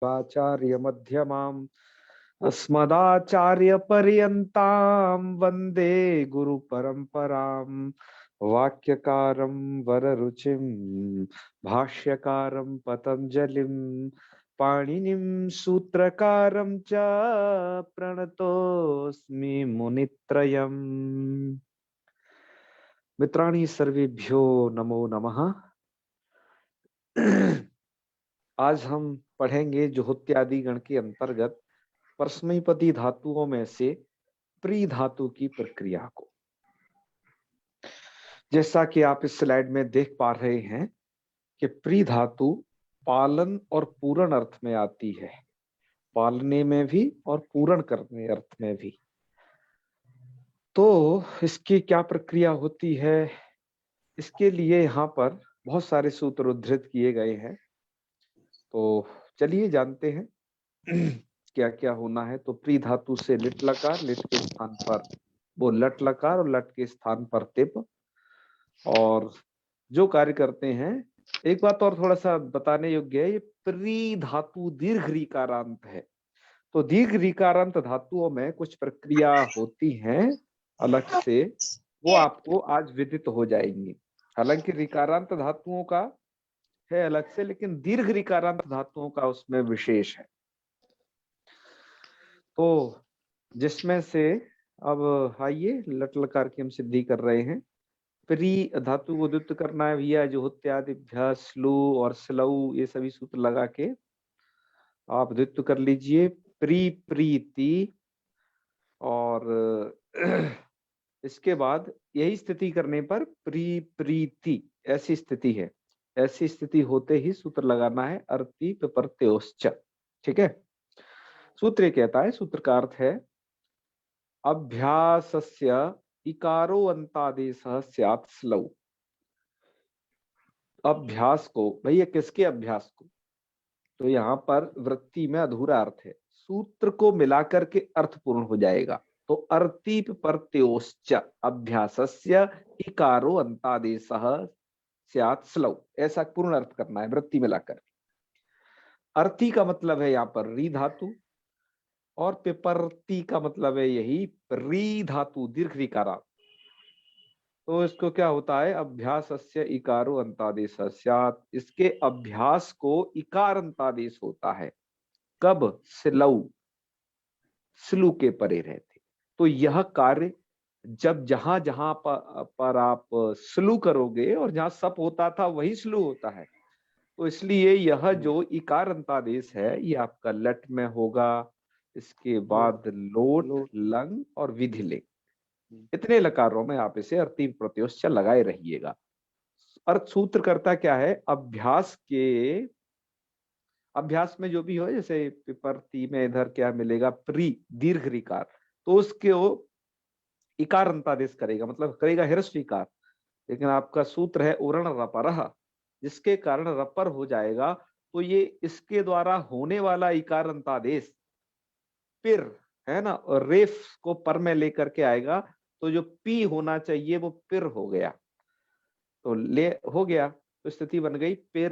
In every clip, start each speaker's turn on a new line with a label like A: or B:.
A: आचार्य मध्यमाम् अस्मदाचार्य पर्यन्तां वन्दे गुरु परम्पराम् वाक्यकारं वररुचिं भाष्यकारं पतंजलिं पाणिनिं सूत्रकारं च प्रणतोऽस्मि मुनित्रयम्। मित्राणि सर्वेभ्यो नमो नमः। आज हम पढ़ेंगे जुहोत्यादि गण के अंतर्गत परस्मैपदी धातुओं में से प्री धातु की प्रक्रिया को। जैसा कि आप इस स्लाइड में देख पा रहे हैं कि प्री धातु पालन और पूर्ण अर्थ में आती है, पालने में भी और पूर्ण करने अर्थ में भी। तो इसकी क्या प्रक्रिया होती है, इसके लिए यहाँ पर बहुत सारे सूत्र उद्धृत किए गए हैं। तो चलिए जानते हैं क्या क्या होना है। तो प्री धातु से लिट लकार, लिट के स्थान पर वो लट लकार और लट के स्थान पर तिप, और जो कार्य करते हैं। एक बात और थोड़ा सा बताने योग्य है, ये प्री धातु दीर्घ ऋकारांत है। तो दीर्घ ऋकारांत धातुओं में कुछ प्रक्रिया होती हैं अलग से, वो आपको आज विदित हो जाएंगी। हालांकि ऋकारांत धातुओं का है अलग से, लेकिन दीर्घ ऋकारांत धातुओं का उसमें विशेष है। तो जिसमें से अब आइए लट लकार की हम सिद्धि कर रहे हैं। प्री धातु को द्युत करना है भैया, जुहोत्यादिभ्य स्लू और स्लऊ ये सभी सूत्र लगा के आप द्वित्व कर लीजिए। प्री प्रीति, और इसके बाद यही स्थिति करने पर प्री प्रीति ऐसी स्थिति है। ऐसी स्थिति होते ही सूत्र लगाना है अर्ति प्रत्ययोश्च। ठीक है। सूत्र ये कहता है, सूत्र का अर्थ है अभ्यासस्य इकारो अंतादेशः स्यात् स्लौ। अभ्यास को, भैया किसके अभ्यास को? तो यहाँ पर वृत्ति में अधूरा अर्थ है, सूत्र को मिलाकर के अर्थ पूर्ण हो जाएगा। तो अर्तीप प्रत्योश्च अभ्यासस्य इकारो अंतादेशः स्यात् स्लौ, ऐसा पूर्ण अर्थ करना है वृत्ति मिलाकर। अर्थी का मतलब है यहाँ पर री धातु, और पिपर्ति का मतलब है यही री धातु दीर्घ ऋकारा। तो इसको क्या होता है, अभ्यासस्य इकारो अंतादेश स्यात्, इसके अभ्यास को इकार अंतादेश होता है। कब? स्लौ, स्लू के परे रहते। तो यह कार्य जब जहां जहां पर आप स्लू करोगे, और जहां सप होता था वही स्लू होता है, तो इसलिए यह जो इकार अंतादेश है ये आपका लट में होगा। इसके बाद लोट, लंग और विधिलिंग, इतने लकारों में आप इसे अर्तीव प्रत्योश्च लगाए रहिएगा। अर्थ सूत्र करता क्या है, अभ्यास के, अभ्यास में जो भी हो, जैसे पिपरती में इधर क्या मिलेगा, प्री दीर्घ ऋकार, तो उसके वो इकार अंतादेश करेगा, मतलब करेगा ह्रस्व इकार। लेकिन आपका सूत्र है उरण रपरः, जिसके कारण रपर हो जाएगा। तो ये इसके द्वारा होने वाला इकार अंतादेश पिर है ना, और रेफ को पर में लेकर के आएगा। तो जो पी होना चाहिए वो पिर हो गया, तो ले हो गया, तो स्थिति बन गई पिर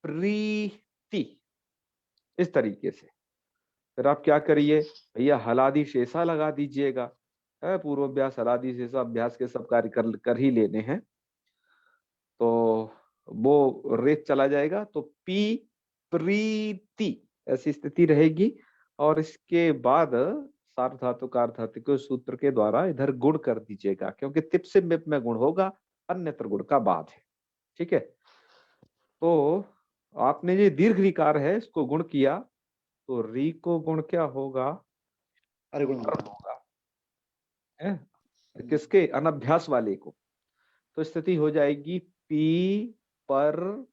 A: प्रीति, इस तरीके से। फिर आप क्या करिए भैया, हलादि शेषा लगा दीजिएगा। पूर्वाभ्यास हलादि शेषा अभ्यास के सब कार्य कर ही लेने हैं। तो वो रेत चला जाएगा, तो पी प्रीति ऐसी स्थिति रहेगी। और इसके बाद सार्वधातुकार धातु के सूत्र के द्वारा इधर गुण कर दीजिएगा, क्योंकि तिप से मिप में गुण होगा, अन्यत्र गुण का बाद है। ठीक है। तो आपने ये दीर्घ ऋकार है इसको गुण किया, तो री को गुण क्या होगा,
B: अरे गुण
A: होगा है? किसके? अनभ्यास वाले को। तो स्थिति हो जाएगी पी पर,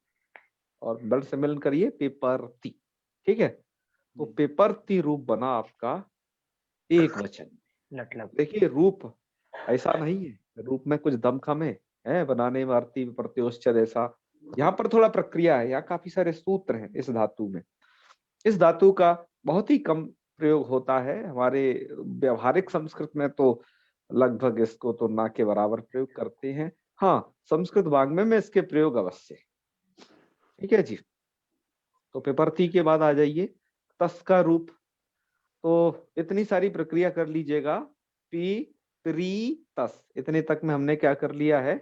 A: और बल सम्मेलन करिए, पेपरती। ठीक है। तो पेपरती रूप बना आपका एक वचन में। देखिए रूप ऐसा नहीं है, रूप में कुछ दमखम है बनाने में, अर्ति प्रत्योश्च ऐसा। यहाँ पर थोड़ा प्रक्रिया है, यहाँ काफी सारे सूत्र हैं इस धातु में। इस धातु का बहुत ही कम प्रयोग होता है हमारे व्यवहारिक संस्कृत में, तो लगभग इसको तो ना के बराबर प्रयोग करते हैं। हाँ, संस्कृत वाङ्मय में इसके प्रयोग अवश्य। ठीक है जी। तो पिपर्ति के बाद आ जाइए तस का रूप। तो इतनी सारी प्रक्रिया कर लीजिएगा, पी त्री तस, इतने तक में हमने क्या कर लिया है,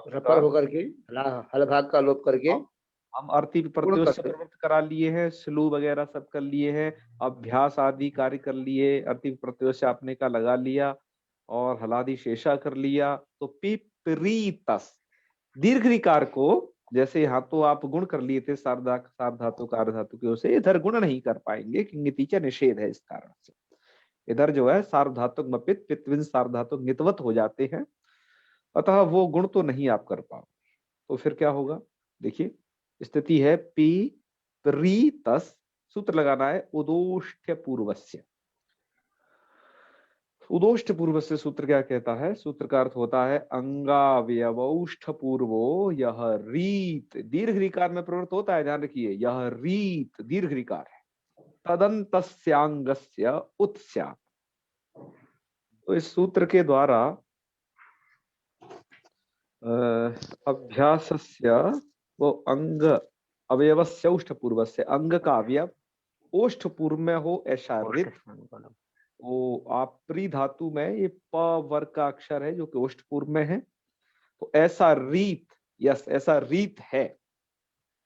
B: रपर होकर के हल भाग का लोप करके
A: हम अर्ति प्रत्युष से प्रवृत्त करा लिए हैं, स्लू वगैरह सब कर लिए हैं, अभ्यास आदि कार्य कर लिए, अर्ति प्रत्युष से आपने का लगा लिया और हलादि शेषा कर लिया। तो पिपरीतस दीर्घ ऋकार को, जैसे यहाँ तो आप गुण कर लिए थे सार्वधातु कार्धातु की ओर से, इधर गुण नहीं कर पाएंगे क्योंकि नीचे निषेध है, इस कारण से इधर जो है सार्वधातुक मपित पित्विन सार्वधातुक नितवत हो जाते हैं, अतः वो गुण तो नहीं आप कर पाओ। तो फिर क्या होगा, देखिए स्थिति है पी प्रीतस, सूत्र लगाना है उदोष्ठ्य पूर्वस्य। उदोष्ठ पूर्व से सूत्र क्या कहता है, सूत्र का अर्थ होता है अंगावयवौष्ठ पूर्वो यह रीत, दीर्घ ऋकार में प्रवृत्त होता है, ध्यान रखिए, यह रीत दीर्घ ऋकार है, तदंतस्यांगस्य उत्स्यात्। तो इस सूत्र के द्वारा अभ्यासस्य वो अंग अवयवस्य ओष्ठ पूर्वस्य, अंग का अवयव ओष्ठ पूर्व में हो ऐसा रित। वो आप प्री धातु में ये प वर्ग का अक्षर है जो कि ओष्ठ पूर्व में है, तो ऐसा रीत, यस ऐसा रीत है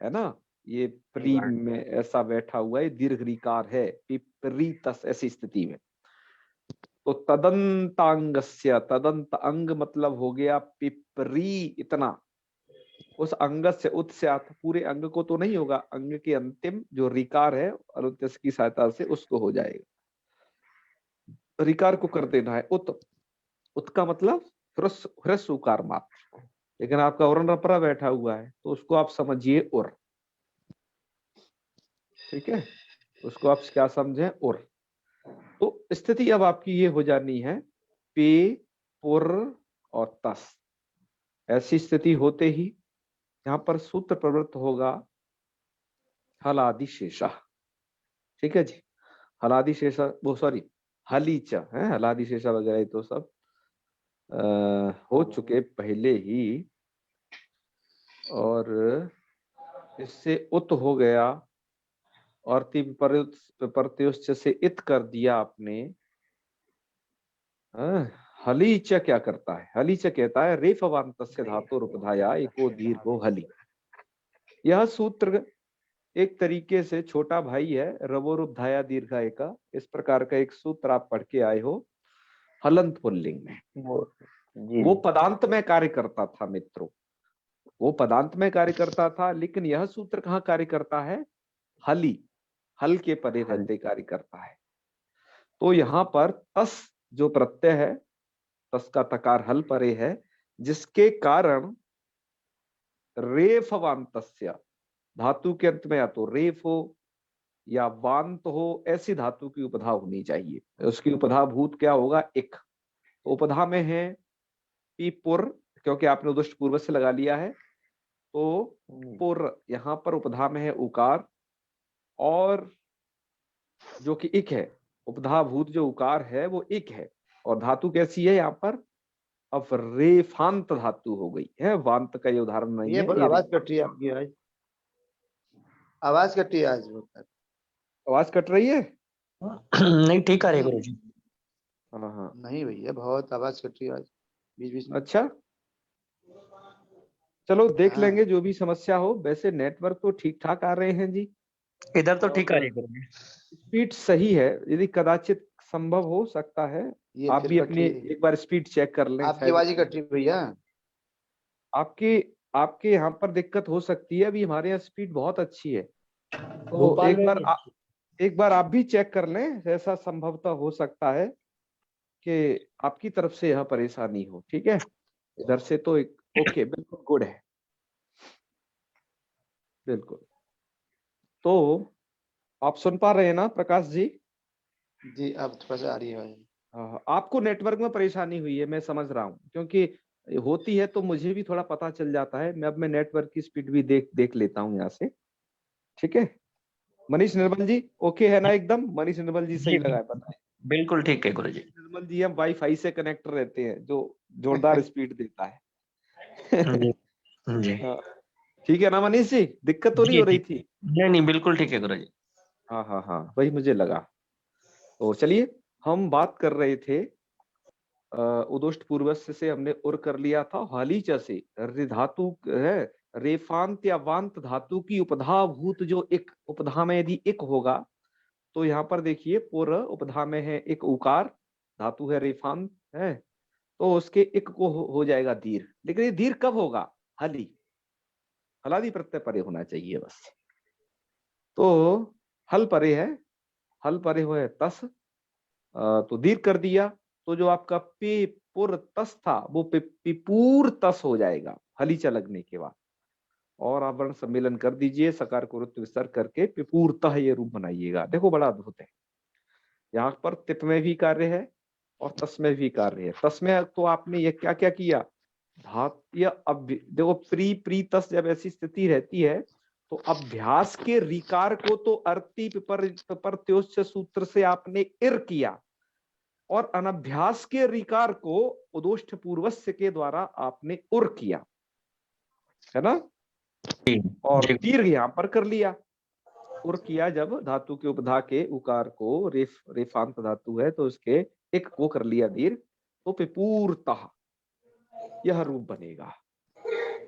A: ना, ये प्री में ऐसा बैठा हुआ है, दीर्घ ऋकार है, पिपरीतस ऐसी स्थिति में। तो तदंतांगस्य, तदंत अंग मतलब हो गया पिपरी इतना, उस अंग से उत्स्यात्, पूरे अंग को तो नहीं होगा, अंग के अंतिम जो ऋकार है अनुत्यस की सहायता से उसको हो जाएगा, ऋकार को कर देना है उत। उत का मतलब ह्रस्व उकार मात्र, लेकिन आपका उरण रपरा बैठा हुआ है तो उसको आप समझिए उर, ठीक है, उसको आप क्या समझें उर। तो स्थिति अब आपकी ये हो जानी है पे पुर और तस, ऐसी स्थिति होते ही यहाँ पर सूत्र प्रवृत्त होगा हलादि शेषा, ठीक है जी, हलादि शेषा, वो सॉरी हलीच है, हलादि शेषा वगैरह तो सब हो चुके पहले ही, और इससे उत हो गया और प्रत्युष्च से इत कर दिया आपने। हलीच क्या करता है, हलीच कहता है रेफवान्तस्य धातु उपधाया एको दीर्घो हली। यह सूत्र एक तरीके से छोटा भाई है रवोरुपधाया दीर्घाय का, इस प्रकार का एक सूत्र आप पढ़ के आए हो हलंत पुल्लिंग में, वो पदांत में कार्य करता था मित्रों, वो पदांत में कार्य करता था, लेकिन यह सूत्र कहाँ कार्य करता है, हली, हल के परे रहते कार्य करता है। तो यहाँ पर तस जो प्रत्यय है, तस का तकार हल परे है, जिसके कारण रेफवान्तस्य, धातु के अंत में या तो रेफ हो या वांत हो, ऐसी धातु की उपधा होनी चाहिए, उसकी उपधा भूत क्या होगा, इक। तो उपधा में है पीपुर, क्योंकि आपने उदुष्ट पूर्व से लगा लिया है, तो पुर यहाँ पर उपधा में है उकार, और जो कि इक है, उपधा भूत जो उकार है वो इक है, और धातु कैसी है यहाँ पर, अब रेफांत धातु हो गई है, वांत का ये उदाहरण नहीं है। ये
B: आवाज कट रही है आपकी, आज आवाज कट रही है, आज
A: आवाज कट रही है
C: नहीं ठीक आ रही है गुरुजी।
A: हाँ
B: नहीं भैया बहुत आवाज कट रही है आज बीच बीच में।
A: अच्छा चलो देख लेंगे जो भी समस्या हो, वैसे नेटवर्क तो ठीक ठाक आ रहे हैं जी,
C: इधर तो ठीक आ रही है गुरुजी,
A: स्पीड सही है, यदि कदाचित संभव हो सकता है आप भी अपनी एक बार स्पीड चेक कर लें।
B: आपकी आवाज ही कट रही भैया,
A: आपके यहाँ पर दिक्कत हो सकती है, अभी हमारे यहाँ स्पीड बहुत अच्छी है, तो एक बार आप भी चेक कर लें, ऐसा संभवतः हो सकता है कि आपकी तरफ से यह परेशानी हो, ठीक है, इधर से तो एक ओके बिल्कुल गुड है, बिल्कुल। तो आप सुन पा रहे हैं ना प्रकाश जी?
B: जी अब थोड़ा सा आ रही है।
A: आपको नेटवर्क में परेशानी हुई है, मैं समझ रहा हूँ, क्योंकि होती है तो मुझे भी थोड़ा पता चल जाता है, मैं नेटवर्क की स्पीड भी देख लेता हूँ यहाँ से, ठीक है। मनीष निर्मल जी ओके है ना एकदम? मनीष निर्मल जी सही लगा है, बताएं।
C: बिल्कुल ठीक है गुरुजी।
A: निर्मल जी हम वाईफाई से कनेक्ट रहते हैं जो जोरदार स्पीड देता है।
C: जी।
A: हाँ, ठीक है ना मनीष जी, दिक्कत तो नहीं
C: जी
A: हो रही
C: ठीक।
A: थी?
C: नहीं बिल्कुल ठीक है गुरुजी।
A: हाँ हाँ हाँ, वही मुझे लगा। तो चलिए, हम बात कर रहे थे उदोष्ट पूर्वस्य से हमने उर कर लिया था, हालीच से धातु है, रेफांत या वांत धातु की उपधा भूत जो एक उपधा में यदि एक होगा, तो यहाँ पर देखिए पुर उपधा में है एक उकार, धातु है रेफांत है, तो उसके एक को हो जाएगा दीर्घ। लेकिन ये दीर्घ कब होगा? हली, हलादि प्रत्यय परे होना चाहिए बस। तो हल परे है, हल परे हुए तस, तो दीर्घ कर दिया, तो जो आपका पे पुर तस था वो पिपूर तस हो जाएगा हलीचा लगने के बाद। और आप वर्ण सम्मेलन कर दीजिए, सकार को रुत्व विस्तार करके पिपूर्तः ये रूप बनाइएगा। देखो बड़ा अद्भुत है, यहाँ पर तिप में भी कार्य है और तस में भी कार्य है। तस में तो आपने ये क्या क्या किया, धात या देखो प्री प्री तस जब ऐसी स्थिति रहती है तो अभ्यास के रिकार को तो अर्ति प्रत्योच्च सूत्र से आपने इर किया, और अनभ्यास के रिकार को उदोष्ठ पूर्वस्य के द्वारा आपने उर किया, है ना? और
C: जी
A: दीर्घ यहाँ पर कर लिया, उर किया जब धातु के उपधा के उकार को, रेफांत धातु है तो उसके एक को कर लिया दीर्घ, तो पिपूर्तः यह रूप बनेगा।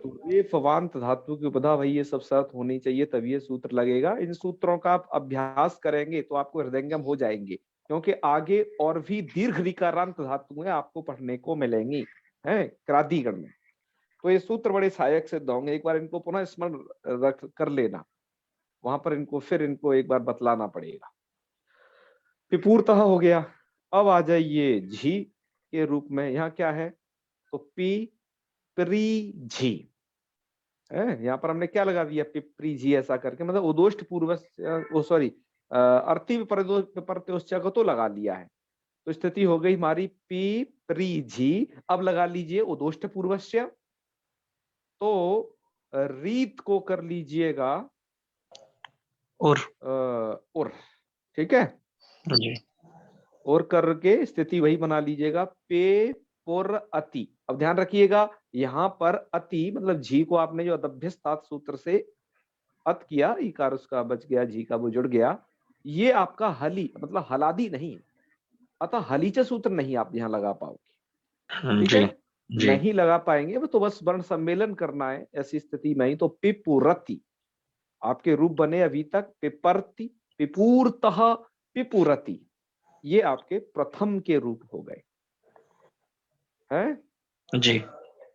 A: तो रेफवांत धातु की उपधा, भाई ये सब शर्त होनी चाहिए तभी ये सूत्र लगेगा। इन सूत्रों का आप अभ्यास करेंगे तो आपको हृदयंगम हो जाएंगे, क्योंकि आगे और भी दीर्घ विकारांत धातुएं आपको पढ़ने को मिलेंगी हैं क्रांतिगण में। तो ये सूत्र बड़े सहायक सिद्ध होंगे, एक बार इनको पुनः स्मरण रख कर लेना, वहां पर इनको फिर इनको एक बार बतलाना पड़ेगा। पिपूर्तः हो गया। अब आ जाइए झी के रूप में, यहाँ क्या है, तो पी प्री झी है, यहाँ पर हमने क्या लगा दिया, पिपरी झी ऐसा करके, मतलब उदोष्ट पूर्व, सॉरी अर्थी प्रत्योष्चा को तो लगा लिया है, तो स्थिति हो गई हमारी पी प्री झी। अब लगा लीजिए उदोष्ट पूर्वस्य, तो रीत को कर लीजिएगा और, ठीक है
C: जी
A: और करके स्थिति वही बना लीजिएगा पे पुर अति। अब ध्यान रखिएगा, यहाँ पर अति मतलब झी को आपने जो अदभ्यस्तात सूत्र से अत किया, इकार उसका बच गया, झी का वो जुड़ गया, ये आपका हली मतलब हलादी नहीं, अतः हलीचा सूत्र नहीं आप यहाँ लगा पाओगे, ठीक
C: जी
A: है?
C: जी
A: नहीं लगा पाएंगे तो बस वर्ण सम्मेलन करना है ऐसी स्थिति में ही। तो पिपुरति आपके रूप बने अभी तक, पिपरति, पिपूर्तः, पिपुरति, ये आपके प्रथम के रूप हो गए हैं
C: जी।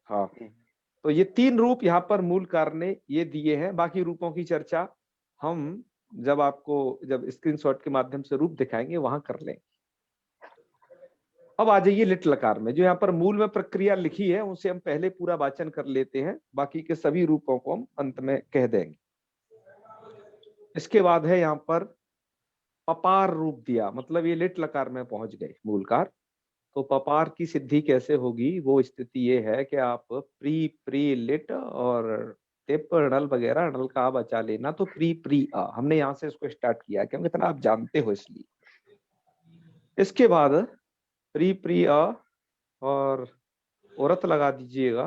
A: हाँ। तो ये तीन रूप यहाँ पर मूल कारण ने ये दिए हैं, बाकी रूपों की चर्चा हम जब आपको जब स्क्रीनशॉट के माध्यम से रूप दिखाएंगे वहां कर लेंगे। अब आ जाइए लिट लकार में, जो यहाँ पर मूल में प्रक्रिया लिखी है उसे हम पहले पूरा वाचन कर लेते हैं, बाकी के सभी रूपों को हम अंत में कह देंगे। इसके बाद है यहाँ पर पपार रूप दिया, मतलब ये लिट लकार में पहुंच गए मूलकार। तो पपार की सिद्धि कैसे होगी, वो स्थिति ये है कि आप प्री प्री लिट और टिप नल वगैरह, नल का बचा लेना, तो प्री प्री अ हमने यहाँ से इसको स्टार्ट किया क्योंकि इतना आप जानते हो इसलिए। इसके बाद प्री प्री अ और औरत लगा दीजिएगा,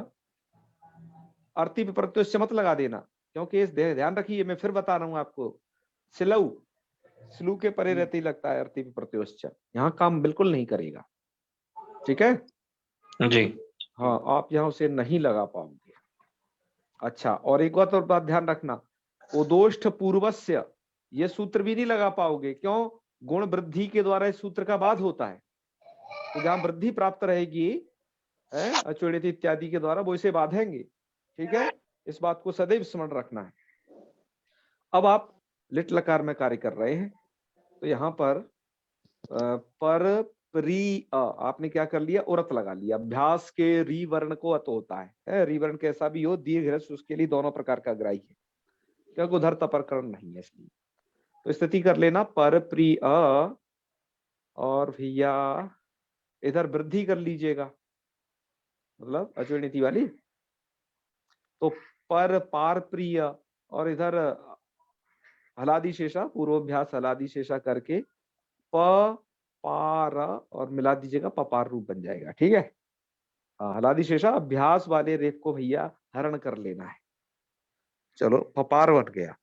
A: अर्थी प्रत्युष्य मत लगा देना, क्योंकि इस ध्यान रखिए मैं फिर बता रहा हूँ आपको, सिलऊ स्लू के परे रहते ही लगता है अर्थी प्रत्युष्य, यहाँ काम बिल्कुल नहीं करेगा, ठीक है
C: जी
A: हाँ, आप यहाँ उसे नहीं लगा पाओगे। अच्छा, और एक बात और बात ध्यान रखना, उदोष्ठ पूर्वस्य ये सूत्र भी नहीं लगा पाओगे, क्यों? गुण वृद्धि के द्वारा इस सूत्र का बाध होता है, तो जहां वृद्धि प्राप्त रहेगी अचोड़ित इत्यादि के द्वारा वो इसे बाधेंगे, ठीक है? इस बात को सदैव स्मरण रखना है। अब आप लिट लकार में कार्य कर रहे हैं, तो यहाँ पर प्री आपने क्या कर लिया, औरत लगा लिया। अभ्यास के री वर्ण को अत होता है, री वर्ण कैसा भी हो, दीर्घ ह्रस्व उसके लिए दोनों प्रकार का ग्राही है, क्योंकि उधर तपरकरण नहीं है इसलिए। तो स्थिति कर लेना पर प्री अ, और भैया इधर वृद्धि कर लीजिएगा, मतलब अचुर्णीति वाली, तो पर पार प्रिय, और इधर हलादि शेषा, पूर्वाभ्यास हलादि शेषा करके प पार और मिला दीजिएगा, पपार रूप बन जाएगा, ठीक है? हलादि शेषा अभ्यास वाले रेख को भैया हरण कर लेना है। चलो पपार बन गया।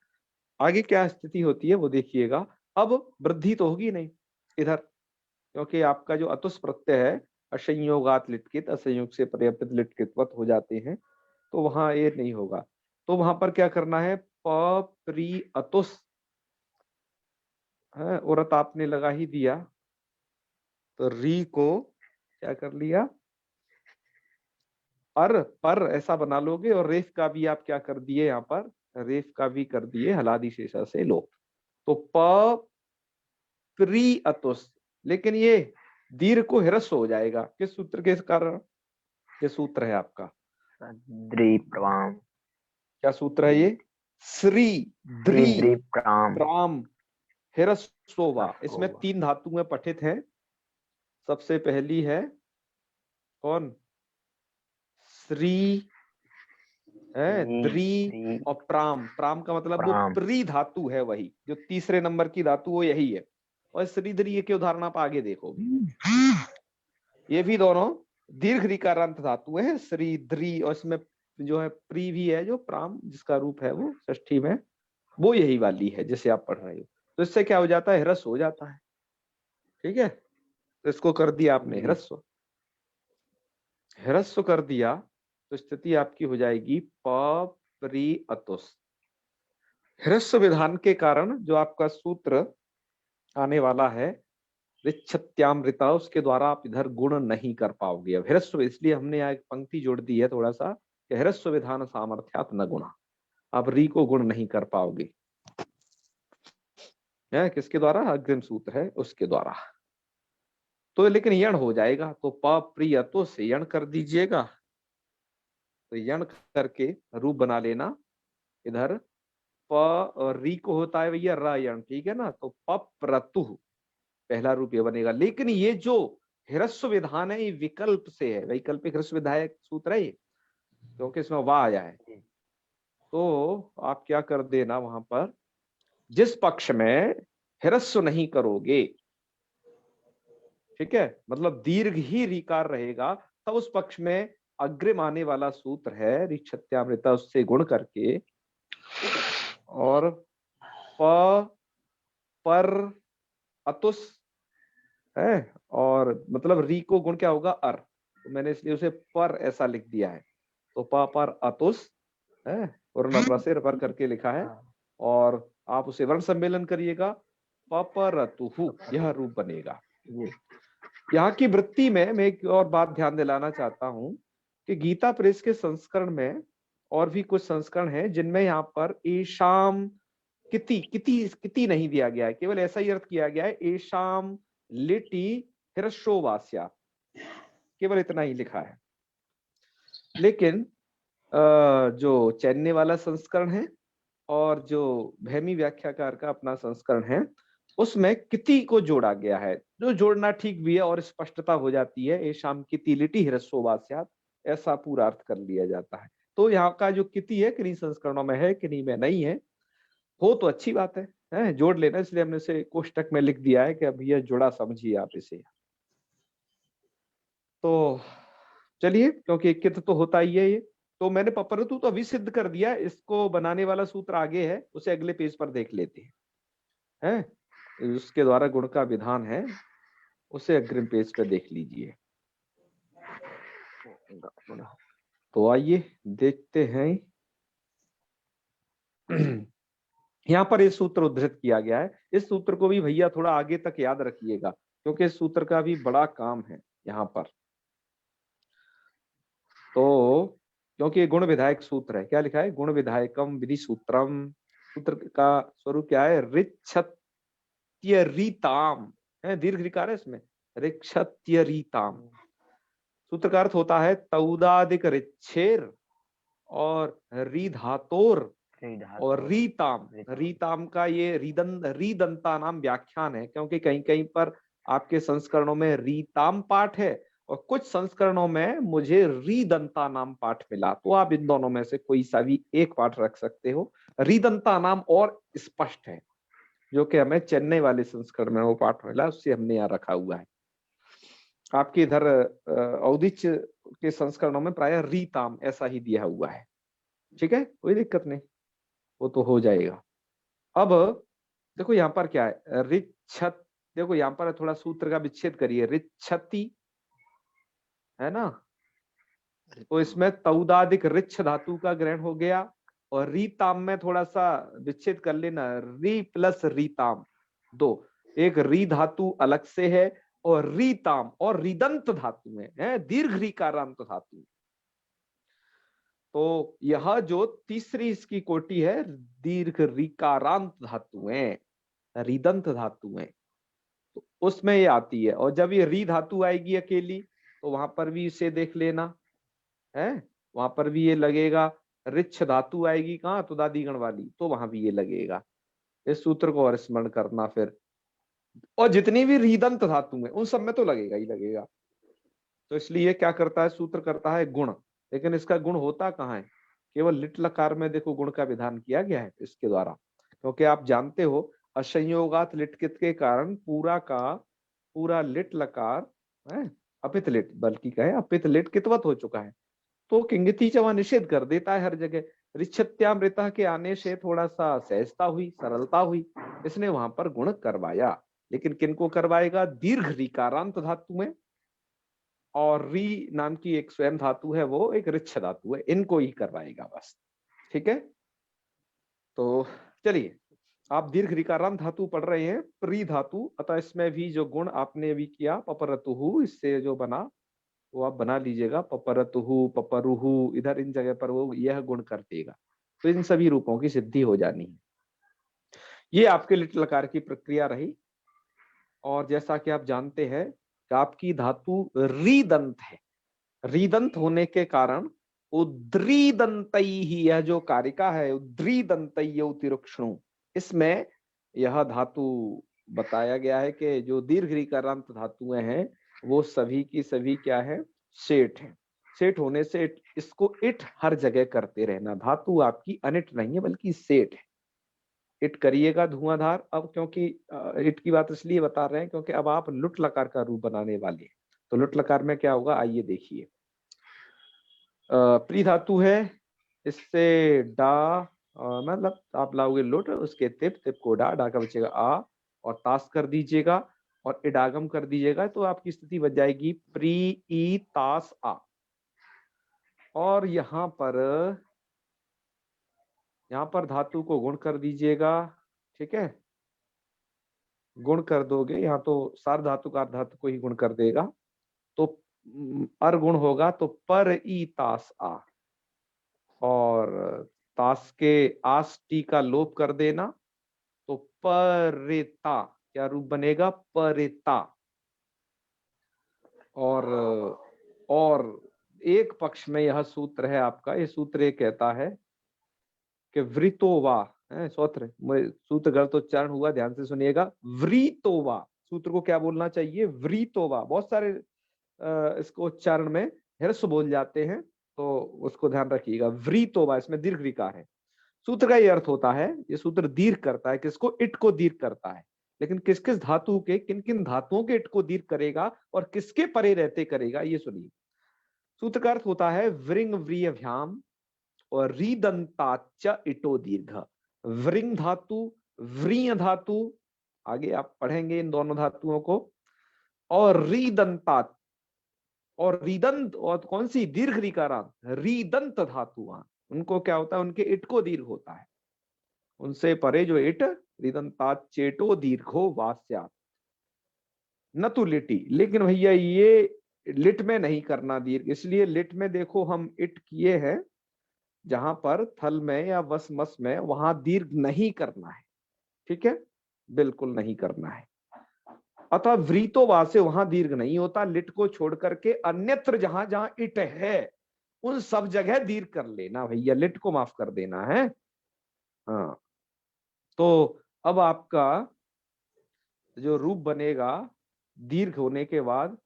A: आगे क्या स्थिति होती है वो देखिएगा। अब वृद्धि तो होगी नहीं इधर, क्योंकि आपका जो अतुस प्रत्यय है असंयोगात लिटकित, असंयोग से पर्याप्त लिटकितवत हो जाते हैं, तो वहां ये नहीं होगा। तो वहां पर क्या करना है, प प्री अतुस है, औरत आपने लगा ही दिया, तो री को क्या कर लिया, पर ऐसा बना लोगे, और रेफ का भी आप क्या कर दिए, यहाँ पर रेफ का भी कर दिए हलादि शेषा से लोप। तो प प्री अतुस, लेकिन ये दीर्घ को ह्रस्व हो जाएगा, किस सूत्र के कारण, ये सूत्र है आपका,
B: द्रिप्राम,
A: क्या सूत्र है ये, श्री द्री
B: द्रिप्राम,
A: प्राम ह्रस्वोवा। इसमें 3 धातुएं पठित हैं। सबसे पहली है कौन, श्री है, द्री और प्राम। प्राम का मतलब वो प्री धातु है, वही जो तीसरे नंबर की धातु वो यही है। और श्रीधरी के उदाहरण आप आगे देखोगे, ये भी दोनों दीर्घ ऋकारांत धातु है, श्रीधरी, और इसमें जो है प्री भी है, जो प्राम जिसका रूप है वो षष्ठी में, वो यही वाली है जिसे आप पढ़ रहे हो। तो इससे क्या हो जाता है, ह्रस्व हो जाता है। ठीक है, तो इसको कर दिया आपने ह्रस्व, ह्रस्व कर दिया, तो स्थिति आपकी हो जाएगी प प्री अतुस। ह्रस्व विधान के कारण जो आपका सूत्र आने वाला है ऋच्छत्यामृता, उसके द्वारा आप इधर गुण नहीं कर पाओगे। अब ह्रस्व, इसलिए हमने यहाँ एक पंक्ति जोड़ दी है थोड़ा सा, कि ह्रस्व विधान सामर्थ्यात न गुणा, आप री को गुण नहीं कर पाओगे। है किसके द्वारा, अग्रिम सूत्र है उसके द्वारा। तो लेकिन यण हो जाएगा, तो प प्रिय तो से यण कर दीजिएगा, तो यण करके रूप बना लेना। इधर प और री को होता है भैया र यण, ठीक है ना, तो पप्रतु पहला रूप ये बनेगा। लेकिन ये जो ह्रस्व विधान है ये विकल्प से है, वैकल्पिक ह्रस्व विधायक सूत्र है ये, क्योंकि इसमें वाह आया है। तो आप क्या कर देना, वहां पर जिस पक्ष में ह्रस्व नहीं करोगे, ठीक है, मतलब दीर्घ ही रीकार रहेगा, तब उस पक्ष में अग्रिम आने वाला सूत्र है ऋच्छत्यामृता, उससे गुण करके, और प पर अतुस है, और मतलब री को गुण क्या होगा, अर, तो मैंने इसलिए उसे पर ऐसा लिख दिया है। तो प पर अतुस है, और पर करके लिखा है, और आप उसे वर्ण सम्मेलन करिएगा, पपरतुहु, यह रूप बनेगा। यहाँ की वृत्ति में मैं एक और बात ध्यान दिलाना चाहता हूं कि गीता प्रेस के संस्करण में और भी कुछ संस्करण हैं जिनमें यहाँ पर एशाम किति किति किति नहीं दिया गया है, केवल ऐसा ही अर्थ किया गया है, एशाम लिटि ह्रस्वोवास्या, केवल इतना ही लिखा है। लेकिन जो चैन्य वाला संस्करण है और जो भैमी व्याख्याकार का अपना संस्करण है, उसमें किति को जोड़ा गया है, जो जोड़ना ठीक भी है और स्पष्टता हो जाती है, एशाम किति लिटि ह्रस्वोवास्यात्, ऐसा पूरा अर्थ कर लिया जाता है। तो यहाँ का जो किति है किन्हीं संस्करणों में है, किन्हीं में नहीं है, हो तो अच्छी बात है, जोड़ लेना, इसलिए हमने इसे कोष्टक में लिख दिया है कि अब यह जुड़ा समझिए आप इसे। तो चलिए, क्योंकि कित तो होता ही है ये, तो मैंने पपरतु तो अभी सिद्ध कर दिया, इसको बनाने वाला सूत्र आगे है, उसे अगले पेज पर देख लेते हैं, उसके द्वारा गुण का विधान है, उसे अग्रिम पेज पर देख लीजिए। तो आइए देखते हैं, यहाँ पर इस सूत्र उद्धृत किया गया है। इस सूत्र को भी भैया थोड़ा आगे तक याद रखिएगा, क्योंकि इस सूत्र का भी बड़ा काम है यहाँ पर। तो क्योंकि गुण विधायक सूत्र है, क्या लिखा है, गुण विधायकम विधि सूत्रम, सूत्र का स्वरूप क्या है, ऋच्छत्यरीताम है, दीर्घ ऋकार है इसमें, ऋक्षत्यरीताम। सूत्र का अर्थ होता है तौदादिक ऋच्छेर और री धातोर और रीताम। रीताम का ये रीदंता नाम व्याख्यान है, क्योंकि कहीं कहीं पर आपके संस्करणों में रीताम पाठ है और कुछ संस्करणों में मुझे रीदंता नाम पाठ मिला, तो आप इन दोनों में से कोई सा भी एक पाठ रख सकते हो। रीदंता नाम और स्पष्ट है, जो कि हमें चेन्नई वाले संस्करण में वो पाठ मिला, उससे हमने यहाँ रखा हुआ है। आपके इधर औदिच के संस्करणों में प्राय रीताम ऐसा ही दिया हुआ है, ठीक है, कोई दिक्कत नहीं। वो तो हो जाएगा। अब देखो यहाँ पर क्या है, रिच्छत, देखो यहाँ पर थोड़ा सूत्र का विच्छेद करिए, रिच्छति है ना, तो इसमें तौदादिक रिच्छ धातु का ग्रहण हो गया, और रीताम में थोड़ा सा विच्छेद कर लेना, री प्लस रीताम दो, एक री धातु अलग से है और रीताम और रिदंत धातु है दीर्घ रीकारांत धातु। तो यह जो तीसरी इसकी कोटि है दीर्घ रीकारांत धातुएं, रिदंत धातुएं, तो उसमें ये आती है। और जब ये री धातु आएगी अकेली तो वहां पर भी इसे देख लेना है, वहां पर भी ये लगेगा। रिच्छ धातु आएगी कहाँ, तो दादीगण वाली, तो वहां भी ये लगेगा। इस सूत्र को और स्मरण करना फिर, और जितनी भी रिदंत धातु है उन सब में तो लगेगा ही लगेगा। तो इसलिए क्या करता है सूत्र, करता है गुण, लेकिन इसका गुण होता कहाँ है, केवल लिट लकार में देखो गुण का विधान किया गया है इसके द्वारा, क्योंकि आप जानते हो असंयोगात लिटकित के कारण पूरा का पूरा लिट लकार है अपित लिट, बल्कि कहे अपित लिट कितवत हो चुका है, तो किंगति चवा निषेध कर देता है हर जगह। रिच्छत्यामृता के आने से थोड़ा सा सहजता हुई, सरलता हुई, इसने वहां पर गुण करवाया। लेकिन किनको करवाएगा, दीर्घ रीकारांत धातु में, और री नाम की एक स्वयं धातु है, वो एक रिच्छ धातु है, इनको ही करवाएगा बस। ठीक है, तो चलिए, आप दीर्घ ऋकारांत धातु पढ़ रहे हैं, प्री धातु, अतः इसमें भी जो गुण आपने अभी किया पपरतुहु, इससे जो बना वो आप बना लीजिएगा, पपरतुहु पपरुहु, इधर इन जगह पर वो यह गुण कर देगा, तो इन सभी रूपों की सिद्धि हो जानी है। ये आपके लिट लकार की प्रक्रिया रही। और जैसा कि आप जानते हैं कि आपकी धातु रीदंत है, रीदंत होने के कारण उद्रीदंतई ही, यह जो कारिका है उद्रीदंतई तिरुक्षणु, इसमें यह धातु बताया गया है कि जो दीर्घ रीकारांत धातुएं हैं वो सभी की सभी क्या है, सेठ है। सेठ होने से इसको इट हर जगह करते रहना, धातु आपकी अनिट नहीं है बल्कि सेठ है। इट करिएगा धुआंधार। अब क्योंकि इट की बात इसलिए बता रहे हैं क्योंकि अब आप लुट लकार का रूप बनाने वाले हैं, तो लुट लकार में क्या होगा, आइए देखिए। प्री धातु है, इससे डा मतलब आप लाओगे लुट, उसके तिप, तिप को डा, डा का बचेगा आ, और तास कर दीजिएगा और इडागम कर दीजिएगा, तो आपकी स्थिति बच जाएगी प्री ई तास आ। और यहाँ पर धातु को गुण कर दीजिएगा। ठीक है, गुण कर दोगे, यहाँ तो सार धातु का धातु को ही गुण कर देगा, तो अर गुण होगा तो पर ई तास आ, और तास के आस टी का लोप कर देना, तो परिता, क्या रूप बनेगा, परिता। और एक पक्ष में यह सूत्र है आपका, ये सूत्र ये कहता है कि वृतोवा, सूत्र गलत उच्चारण हुआ, ध्यान से सुनिएगा, वृतोवा, सूत्र को क्या बोलना चाहिए, वृतोवा। बहुत सारे इसको उच्चारण में ह्रस्व बोल जाते हैं, तो उसको ध्यान रखिएगा, वृतोवा, इसमें दीर्घ ऋकार है। सूत्र का ये अर्थ होता है, ये सूत्र दीर्घ करता है, किसको, इट को दीर्घ करता है, लेकिन किस किस धातु के, किन किन धातुओं के इट को दीर्घ करेगा और किसके परे रहते करेगा, ये सुनिए। सूत्र का अर्थ होता है वृंग व्रियभ्याम और रीदंताच इटो दीर्घ। वृंग धातु, व्रीय धातु, आगे आप पढ़ेंगे इन दोनों धातुओं को, और रीदंतात, और रीदंत, और कौन सी, दीर्घ रीकारांत रीदंत धातुआं, उनको क्या होता है, उनके इट को दीर्घ होता है, उनसे परे जो इट, रीदंतात चेटो दीर्घो वास्यात् न तो लिटी। लेकिन भैया ये लिट में नहीं करना दीर्घ, इसलिए लिट में देखो हम इट किए हैं, जहां पर थल में या वस मस में, वहां दीर्घ नहीं करना है। ठीक है, बिल्कुल नहीं करना है। अतः व्रीतोवा से वहां दीर्घ नहीं होता, लिट को छोड़ करके अन्यत्र जहां जहां इट है उन सब जगह दीर्घ कर लेना भैया, लिट को माफ कर देना है। हाँ, तो अब आपका जो रूप बनेगा दीर्घ होने के बाद,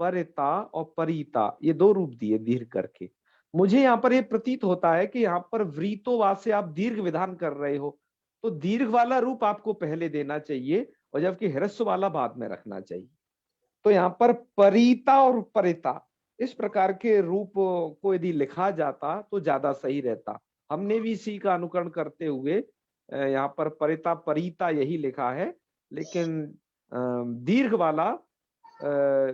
A: परिता और परिता, ये दो रूप दिए दीर्घ करके। मुझे यहाँ पर ये प्रतीत होता है कि यहाँ पर व्रीतोवा से आप दीर्घ विधान कर रहे हो, तो दीर्घ वाला रूप आपको पहले देना चाहिए, और जबकि ह्रस्व वाला बाद में रखना चाहिए। तो यहाँ पर परिता और परिता, इस प्रकार के रूप को यदि लिखा जाता तो ज्यादा सही रहता। हमने भी इसी का अनुकरण करते हुए यहाँ पर परिता परीता यही लिखा है, लेकिन दीर्घ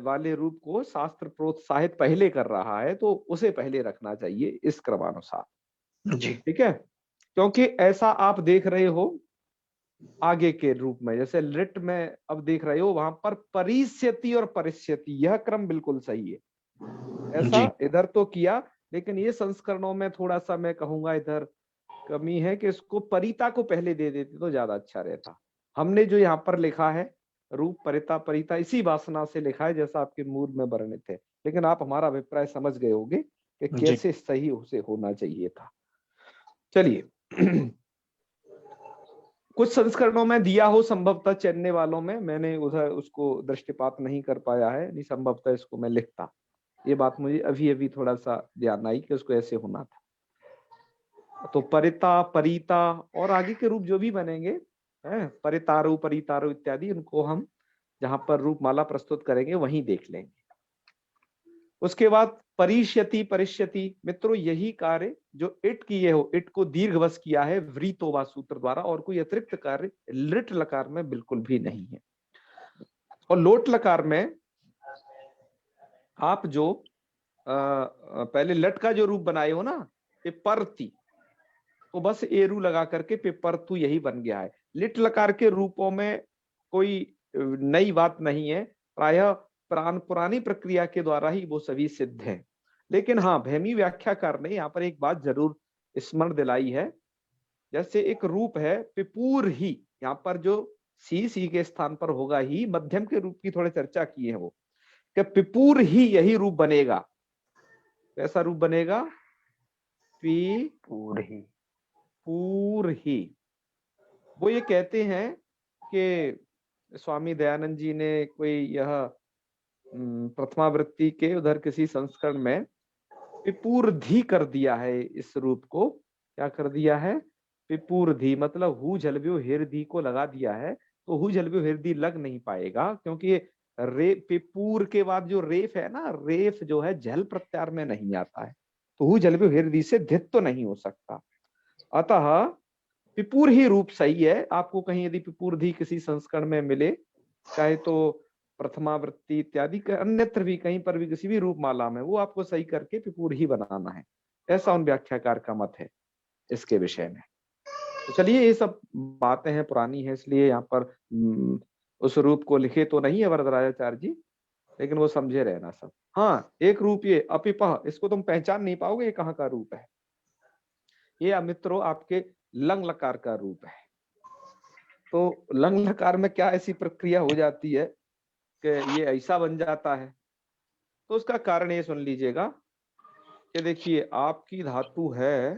A: वाले रूप को शास्त्र प्रोत्साहित पहले कर रहा है, तो उसे पहले रखना चाहिए इस क्रमानुसार।
C: जी
A: ठीक है, क्योंकि ऐसा आप देख रहे हो आगे के रूप में, जैसे लिट में अब देख रहे हो, वहां पर परिष्यति और परिष्यति यह क्रम बिल्कुल सही है। ऐसा
C: जी
A: इधर तो किया, लेकिन ये संस्करणों में थोड़ा सा मैं कहूंगा इधर कमी है कि इसको परिता को पहले दे देते तो ज्यादा अच्छा रहता। हमने जो यहाँ पर लिखा है रूप परिता परिता इसी वासना से लिखा है जैसा आपके मूल में वर्णित है, लेकिन आप हमारा अभिप्राय समझ गए होंगे कि
C: जी
A: कैसे सही उसे होना चाहिए था। चलिए कुछ संस्करणों में दिया हो संभवतः, चेन्नई वालों में मैंने उधर उसको दृष्टिपात नहीं कर पाया है, नहीं संभवतः इसको मैं लिखता। ये बात मुझे अभी अभी थोड़ा सा ध्यान आई कि उसको ऐसे होना था। तो परिता परिता और आगे के रूप जो भी बनेंगे परितारु परितारु इत्यादि, उनको हम जहां पर रूपमाला प्रस्तुत करेंगे वहीं देख लेंगे। उसके बाद परिष्यति परिष्यति, मित्रों यही कार्य जो इट किए हो, इट को दीर्घवश किया है व्रीतोवा सूत्र द्वारा, और कोई अतिरिक्त कार्य लिट लकार में बिल्कुल भी नहीं है। और लोट लकार में आप जो पहले लट का जो रूप बनाए हो ना पिपरती, तो बस एरू लगा करके पिपरतु यही बन गया है। लिट लकार के रूपों में कोई नई बात नहीं है, प्रायः पुरानी प्रक्रिया के द्वारा ही वो सभी सिद्ध हैं। लेकिन हाँ, भैमी व्याख्याकार ने यहाँ पर एक बात जरूर स्मरण दिलाई है। जैसे एक रूप है पिपूर ही, यहाँ पर जो सी के स्थान पर होगा ही, मध्यम के रूप की थोड़ी चर्चा की है वो, कि पिपूर ही यही रूप बनेगा। कैसा रूप बनेगा?
B: पूर ही।
A: पूर ही। वो ये कहते हैं कि स्वामी दयानंद जी ने कोई यह प्रथमावृत्ति के उधर किसी संस्करण में पिपूर्धि कर दिया है इस रूप को। क्या कर दिया है? पिपूर्धि, मतलब हु झलव्यो हृदय को लगा दिया है, तो हु झलव्यो हृदय लग नहीं पाएगा, क्योंकि रे पिपूर के बाद जो रेफ है ना, रेफ जो है झल प्रत्यार में नहीं आता है, तो हु झलव्यो हृदय से धित तो नहीं हो सकता। अतः पिपूर ही रूप सही है। आपको कहीं यदि पिपूर्धि किसी संस्करण में मिले, चाहे तो प्रथमावृत्ति इत्यादि अन्यत्र भी कहीं पर भी किसी भी रूप माला में, वो आपको सही करके पिपूर ही बनाना है, ऐसा उन व्याख्याकार का मत है इसके विषय में। तो चलिए, ये सब बातें हैं, पुरानी है, इसलिए यहाँ पर उस रूप को लिखे तो नहीं है वरदराजाचार्य जी, लेकिन वो समझे रहना सब। हाँ, एक रूप ये अपिपह, इसको तुम पहचान नहीं पाओगे ये कहाँ का रूप है। ये मित्रों आपके लंग लकार का रूप है। तो लंग लकार में क्या ऐसी प्रक्रिया हो जाती है कि ये ऐसा बन जाता है? तो उसका कारण ये सुन लीजिएगा कि देखिए, आपकी धातु है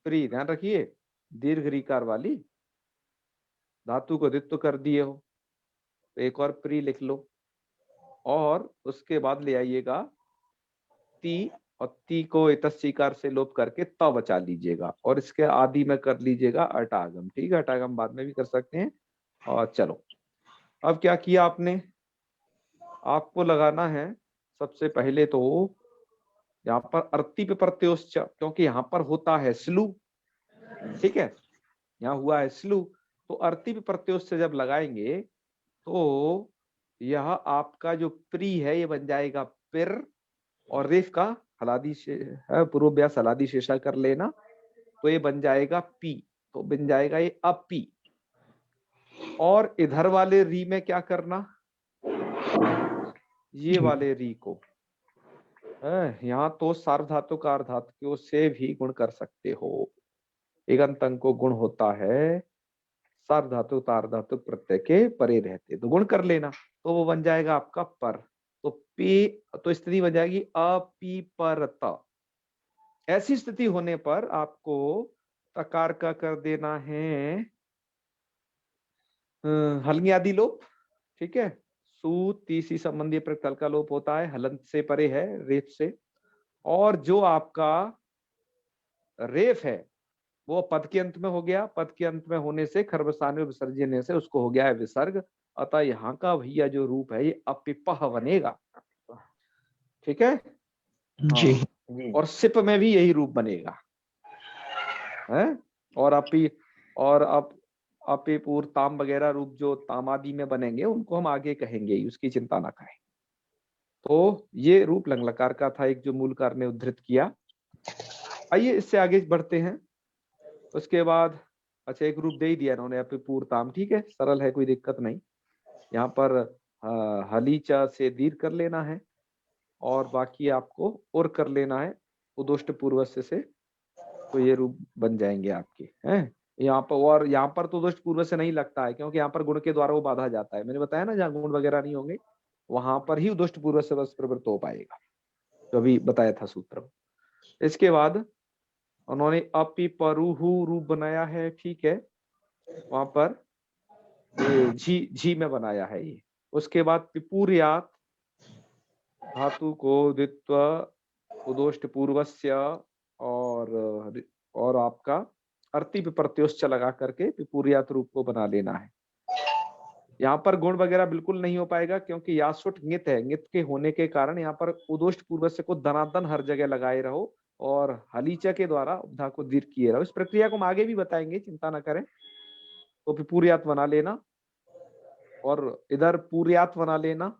A: प्री, ध्यान रखिए, दीर्घ रीकार वाली धातु को द्वित्व कर दिए हो, तो एक और प्री लिख लो, और उसके बाद ले आइएगा ती, और ती को इतस्वीकार से लोप करके त बचा लीजिएगा, और इसके आदि में कर लीजिएगा अटागम। ठीक है, अटागम बाद में भी कर सकते हैं। और चलो, अब क्या किया आपने? आपको लगाना है सबसे पहले तो यहाँ पर अर्ति पे प्रत्योश्च, क्योंकि यहाँ पर होता है स्लू। ठीक है, यहाँ हुआ है स्लू, तो अर्ति पे प्रत्योश्च जब लगाएंगे तो यह आपका जो प्री है ये बन जाएगा पिर, और रेफ का हलादी पूर्वव्यास हलादी शेषा कर लेना, तो ये बन जाएगा पी, तो बन जाएगा ये अपी। और इधर वाले री में क्या करना? ये वाले री को यहाँ तो सार्वधातुक अर्धातुकों से भी गुण कर सकते हो। इगंत अंग को गुण होता है सार्वधातुक तार्धातुक प्रत्यय के परे रहते, तो गुण कर लेना, तो वो बन जाएगा आपका पर। तो पी, तो स्थिति बन जाएगी अपी परत। ऐसी स्थिति होने पर आपको तकार का कर देना है हलंगी आदि लोप। ठीक है, सू तीसरी संबंधी प्रकल का लोप होता है, हलंत से परे है, रेफ से। और जो आपका रेफ है वो पद के अंत में हो गया, पद के अंत में होने से खरबसाने विसर्जने से उसको हो गया है विसर्ग। अतः यहाँ का भैया जो रूप है ये अपिपह बनेगा। ठीक है,
C: जी
A: हाँ। और सिप में भी यही रूप बनेगा। है। और अपी पूर्व ताम वगैरह रूप जो ताम आदि में बनेंगे उनको हम आगे कहेंगे, उसकी चिंता ना करें। तो ये रूप लंग लकार का था, एक जो मूलकार ने उद्धृत किया। आइए इससे आगे बढ़ते हैं। उसके बाद अच्छा एक रूप दे ही दिया इन्होंने, अपी पूर्व ताम, ठीक है, सरल है, कोई दिक्कत नहीं। यहाँ पर हलीचा से दीर्घ कर लेना है और बाकी आपको और कर लेना है उदोष्ट पूर्वस्य से, तो ये रूप बन जाएंगे आपके हैं यहाँ पर। और यहाँ पर तो उदोष्ट पूर्वस्य नहीं लगता है, क्योंकि यहाँ पर गुण के द्वारा वो बाधा जाता है। मैंने बताया ना, जहाँ गुण वगैरह नहीं होंगे वहां पर ही उदोष्ट पूर्वस्य बस प्रवृत्त हो पाएगा, जो अभी बताया था सूत्र में। इसके बाद उन्होंने अपि परुहु रूप बनाया है, ठीक है, वहां पर ये झी में बनाया है ये। उसके बाद पिपुर्यात धातु को द्वित्व उदोष्ट पूर्वस्य और आपका अर्ति प्रत्योश्च लगा करके पिपुर्यात रूप को बना लेना है। यहाँ पर गुण वगैरह बिल्कुल नहीं हो पाएगा, क्योंकि यासुट ङित है, ङित के होने के कारण यहाँ पर उदोष्ट पूर्वस्य को धनादन हर जगह लगाए रहो और हलीचा के द्वारा उपधा को दीर्घ किए रहो। इस प्रक्रिया को हम आगे भी बताएंगे, चिंता ना करें। तो पिपुर्यात बना लेना और इधर पूर्यात बना लेना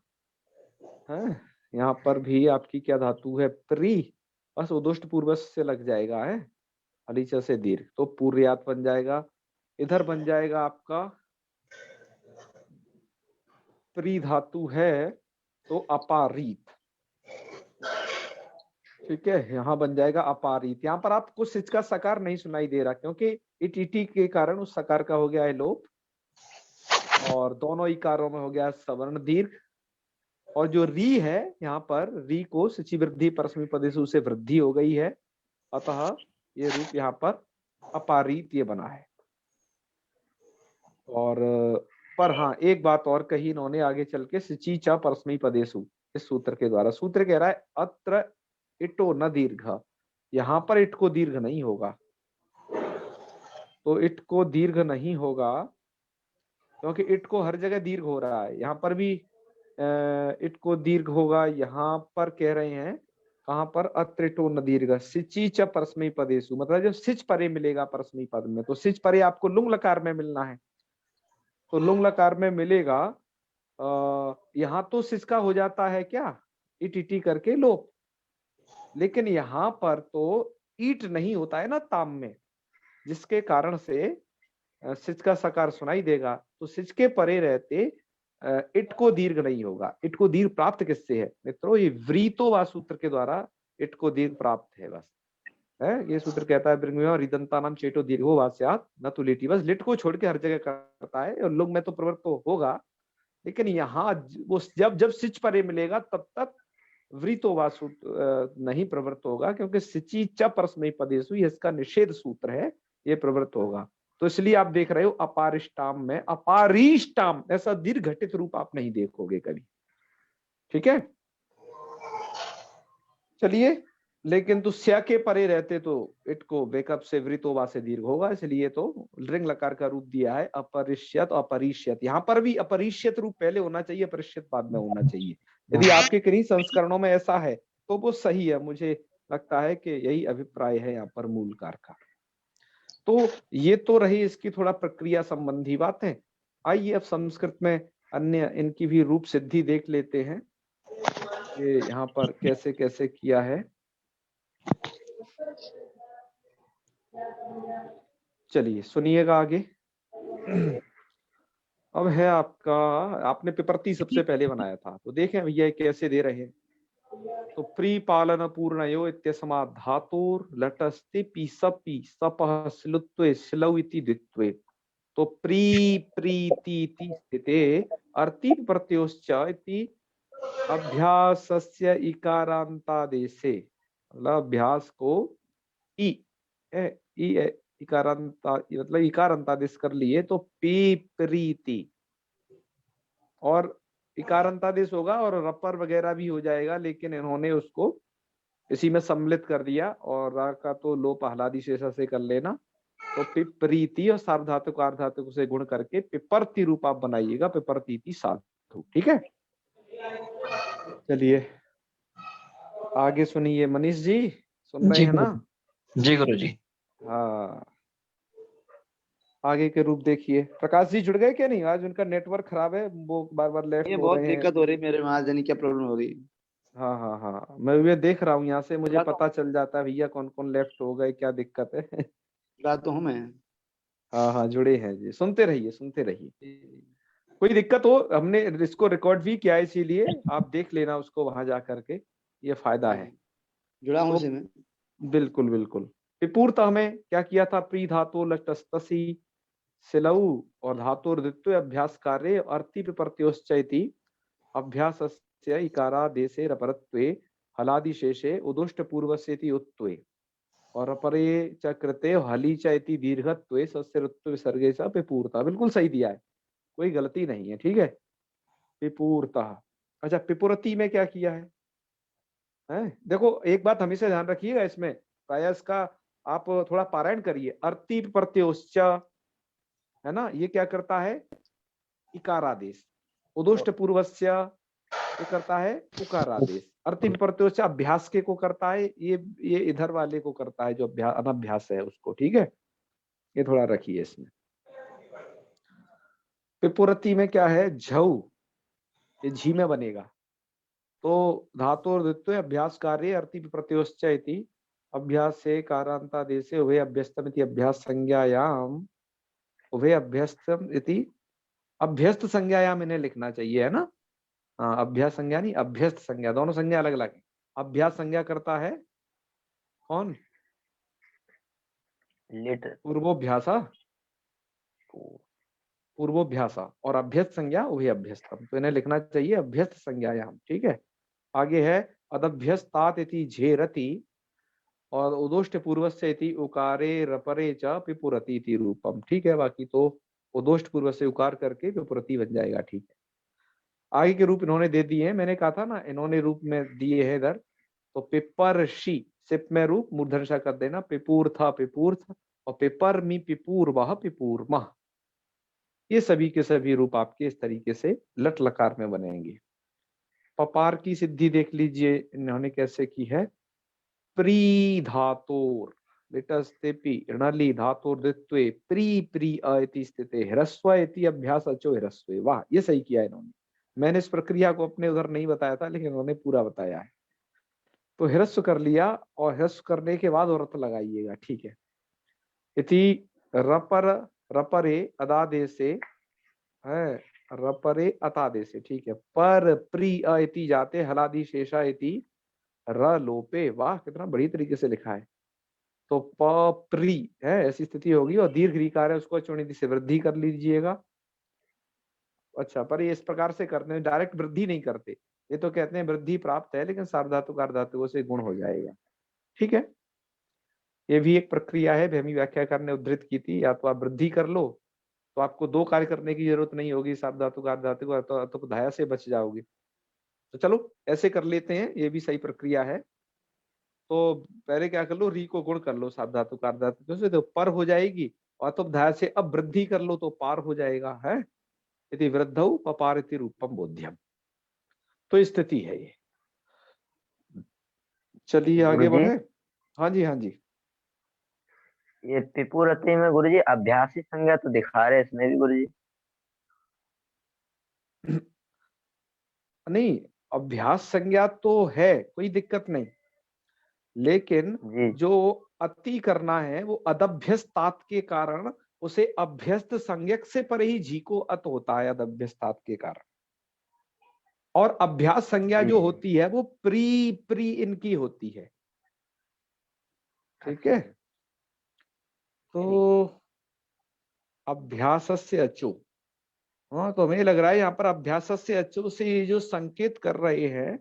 A: है। यहाँ पर भी आपकी क्या धातु है, प्री, बस उदोष्ट पूर्वस्य से लग जाएगा है, हलीचा से दीर्घ, तो पूर्यात बन जाएगा। इधर बन जाएगा आपका प्री धातु है तो अपारीत, ठीक है, यहाँ बन जाएगा अपारीत। यहाँ पर आपको सिच का सकार नहीं सुनाई दे रहा, क्योंकि इटी के कारण उस सकार का हो गया है लोप और दोनों इकारों में हो गया सवर्ण दीर्घ। और जो री है, यहाँ पर री को सिचि वृद्धि परस्मी पदेशु से वृद्धि हो गई है, अतः ये रूप यहाँ पर अपारीत ये बना है। और पर हाँ एक बात और कही इन्होंने आगे चल के, सिची च परस्मी पदेशु, इस सूत्र के द्वारा। सूत्र कह रहा है अत्र इटो न दीर्घ, यहाँ पर इट को दीर्घ नहीं होगा। तो इट को दीर्घ नहीं होगा क्योंकि इट को हर जगह दीर्घ हो रहा है, यहाँ पर भी इट को दीर्घ होगा। यहाँ पर कह रहे हैं कहाँ पर, अत्रिटो न दीर्घ सिची च परस्मै पदेशु, मतलब जब सिच परे मिलेगा परस्मै पद में, तो सिच परे आपको लुंग लकार में मिलना है, तो लुंग लकार में मिलेगा। यहाँ तो सिच का हो जाता है क्या, इटी करके लोप, लेकिन यहाँ पर तो ईट नहीं होता है ना ताम में, जिसके कारण से सिच का सकार सुनाई देगा। तो सिच के परे रहते इट को दीर्घ नहीं होगा। इट को दीर्घ प्राप्त किससे है मित्रों, ये व्रीतो सूत्र के द्वारा इट को दीर्घ प्राप्त है, बस है। ये सूत्र कहता है रिदंता नाम चेटो दीर्घो वास्यात न तो लिटी, बस लिट को छोड़ के हर जगह करता है, और लोग में तो प्रवृत्त तो होगा, लेकिन यहाँ वो जब सिच परे मिलेगा तब तक वृतो वासु नहीं प्रवृत्त होगा, क्योंकि सिची च परस्मै पदेशु इसका निषेध सूत्र है, ये प्रवृत्त होगा। तो इसलिए आप देख रहे हो अपारिष्टाम में अपारिष्टाम, ऐसा दीर्घ घटित रूप आप नहीं देखोगे कभी, ठीक है। चलिए, लेकिन तो स्या के परे रहते तो इट को बेकअप से वृतोवा से दीर्घ होगा, इसलिए तो रिंग लकार का रूप दिया है अपरिष्यत अपरिष्यत। यहाँ पर भी अपरिष्यत रूप पहले होना चाहिए, अपरिष्यत बाद में होना चाहिए। यदि आपके किन्हीं संस्करणों में ऐसा है तो वो सही है, मुझे लगता है कि यही अभिप्राय है यहाँ पर मूलकार का। तो ये तो रही इसकी थोड़ा प्रक्रिया संबंधी बातें। आइए अब संस्कृत में अन्य इनकी भी रूप सिद्धि देख लेते हैं, ये यहाँ पर कैसे कैसे किया है। चलिए सुनिएगा आगे। अब है आपका, आपने पिपरती सबसे पहले बनाया था, तो देखें भैया कैसे दे रहे हैं। तो प्री पालन पूर्णयो इत्यस्मा धातुर लटस्ति पी सपी सपः स्लुत्वे स्लौ इति द्वित्वे। तो प्री प्रीति स्थिते अर्ति प्रत्योश्च इति अभ्यासस्य इकारांतादेशे, मतलब अभ्यास को ई इकारांता मतलब इकारांतादेश कर लिए, तो पी प्रीति और इकारांतादेश होगा और रपर वगैरह भी हो जाएगा, लेकिन इन्होंने उसको इसी में सम्मिलित कर दिया और रा का तो लोप आह्लादी शेषा से कर लेना। तो पिपरीति और सार्वधातुक आर्धातुक से गुण करके पिपरति रूप आप बनाइएगा, पिपरतीति साधु, ठीक है। चलिए आगे सुनिए, मनीष जी सुन रहे हैं ना?
C: जी गुरु जी।
A: हाँ, आगे के रूप देखिए। प्रकाश जी जुड़ गए क्या नहीं? आज उनका नेटवर्क खराब है, वो बार बार लेफ्ट
B: ये
A: हो
B: बहुत
A: रहे हैं।
B: दिक्कत हो रही है मेरे में, आज जानी क्या प्रॉब्लम हो रही है।
A: हाँ हाँ हाँ, मैं ये देख रहा हूँ यहाँ से, मुझे
B: जुड़ा तो
A: पता चल जाता है भैया कौन कौन लेफ्ट हो गए, क्या दिक्कत है।
B: जुड़ा तो हूँ मैं।
A: हाँ हाँ जुड़े हैं जी, सुनते रहिए सुनते रहिए। कोई दिक्कत हो, हमने इसको रिकॉर्ड भी किया है, इसीलिए आप देख लेना उसको वहां जा करके, ये फायदा है।
B: जुड़ा हूँ
A: तो
B: इसे मैं।
A: बिल्कुल बिल्कुल। विपूर्ता में क्या किया था? प्री धातु लटस्तसी सिलऊ और धातुर द्वितीय अभ्यास कार्य अर्ति प्रत्योश्चैति अभ्यासस्य इकारादेशे रपरत्वे हलादिशेषे उदुष्ट पूर्वस्येति उत्त्वे और अपरे च कृते हली च इति दीर्घत्वे सस्य ऋत्व विसर्गे च पिपूर्ता। बिल्कुल सही दिया है, कोई गलती नहीं है, ठीक है। पिपूर्ता। अच्छा, पिपुरति में क्या किया है? देखो एक बात हमेशा ध्यान रखिएगा इसमें, प्रायः इसका आप थोड़ा पारायण करिए। अर्ति प्रत्योश्च, है ना, ये क्या करता है? इकारादेश। उदुष्ट पूर्वस्य ये करता है उकारादेश। अर्ति प्रत्योश्च अभ्यास के को करता है, ये इधर वाले को करता है जो अभ्यास अनभ्यास है उसको, ठीक है। ये थोड़ा रखिए इसमें। पिपुरति में क्या है? झऊ, ये झी में बनेगा। तो धातु द्वितीय अभ्यास कार्य अर्ति प्रत्योश्च इति अभ्यास से कारांतादेशे उभय अभ्यस्तम इति अभ्यास संज्ञायाम उभय अभ्यस्तम इति अभ्यस्त संज्ञायाम इन्हें लिखना चाहिए, है ना। हाँ, अभ्यास संज्ञा नहीं, अभ्यस्त संज्ञा, दोनों संज्ञा अलग अलग है। अभ्यास संज्ञा करता है कौन?
C: लेट
A: पूर्वोभ्यासा, पूर्वोभ्यासा। और अभ्यस्त संज्ञा उभय अभ्यस्तम, तो इन्हें लिखना चाहिए अभ्यस्त संज्ञायाम, ठीक है। आगे है अदभ्यस्तात इति झेरति और उदोष्ट पूर्वस्य इति उकारे रपरे च पिपुरति इति रूपम, ठीक है। बाकी तो उदोष्ट पूर्व से उकार करके पिपुरति बन जाएगा, ठीक है। आगे के रूप इन्होंने दे दिए हैं, मैंने कहा था ना इन्होंने रूप में दिए हैं इधर। तो पिपरशी, सिप में रूप मूर्धन्य कर देना, पिपूर्था पिपूर्थ, और पिपर मी पिपूर्वः पिपूर्मः। ये सभी के सभी रूप आपके इस तरीके से लट लकार में बनेंगे। पपार की सिद्धि देख लीजिए इन्होंने कैसे की है। प्री धातोर लिटस्तेपि णली धातोर द्वित्वे प्री प्री अति स्थिते ह्रस्व इति अभ्यास अचो ह्रस्वे। वाह, ये सही किया इन्होंने। मैंने इस प्रक्रिया को अपने उधर नहीं बताया था, लेकिन उन्होंने पूरा बताया है। तो ह्रस्व कर लिया, और ह्रस्व करने के बाद औरत लगाइएगा, ठीक है। इति रपर रपरे अदादेशे है, रपरे अतादेशे, ठीक है। पर प्री अति जाते हलादि शेषा इति र लोपे। वाह, कितना बड़ी तरीके से लिखा है। तो प प्री है, ऐसी स्थिति होगी, और दीर्घ रीकार है उसको चुनिधि से वृद्धि कर लीजिएगा। अच्छा, पर ये इस प्रकार से करते हैं, डायरेक्ट वृद्धि नहीं करते। ये तो कहते हैं वृद्धि प्राप्त है, लेकिन सार्वधातुक अर्धातुकों से गुण हो जाएगा, ठीक है। ये भी एक प्रक्रिया है, भैमी व्याख्याकार ने उद्धृत की थी। या तो आप वृद्धि कर लो, तो आपको दो कार्य करने की जरूरत नहीं होगी, सार्वधातुक अर्धातुक, तो धाया से बच जाओगे। तो चलो ऐसे कर लेते हैं, ये भी सही प्रक्रिया है। तो पहले क्या कर लो, री को गुण कर लो सार्वधातुक अर्धातुक से, तो पर हो जाएगी। और तो धाया से अब वृद्धि कर लो तो पार हो जाएगा, है। यदि वृद्धौ पपार इति रूपम बोध्यम। तो स्थिति है ये। चलिए आगे
C: गुरुजी,
A: बढ़े। हाँ जी हाँ जी।
C: ये पिपुरति में गुरुजी अभ्यासी संज्ञा तो दिखा रहे हैं इसमें भी गुरुजी।
A: नहीं, अभ्यास संज्ञा तो है, कोई दिक्कत नहीं, लेकिन
C: जी
A: जो अति करना है वो अदभ्यस्तात के कारण उसे अभ्यस्त संज्ञक से परे ही जी को अत होता है, अदभ्यस्तात के कारण। और अभ्यास संज्ञा
C: जी
A: जो होती है वो प्री प्री इनकी होती है, ठीक है। तो अभ्यासस्य अचो, हाँ, तो हमें लग रहा है यहाँ पर अभ्यासस्य अचो से ये जो संकेत कर रहे हैं,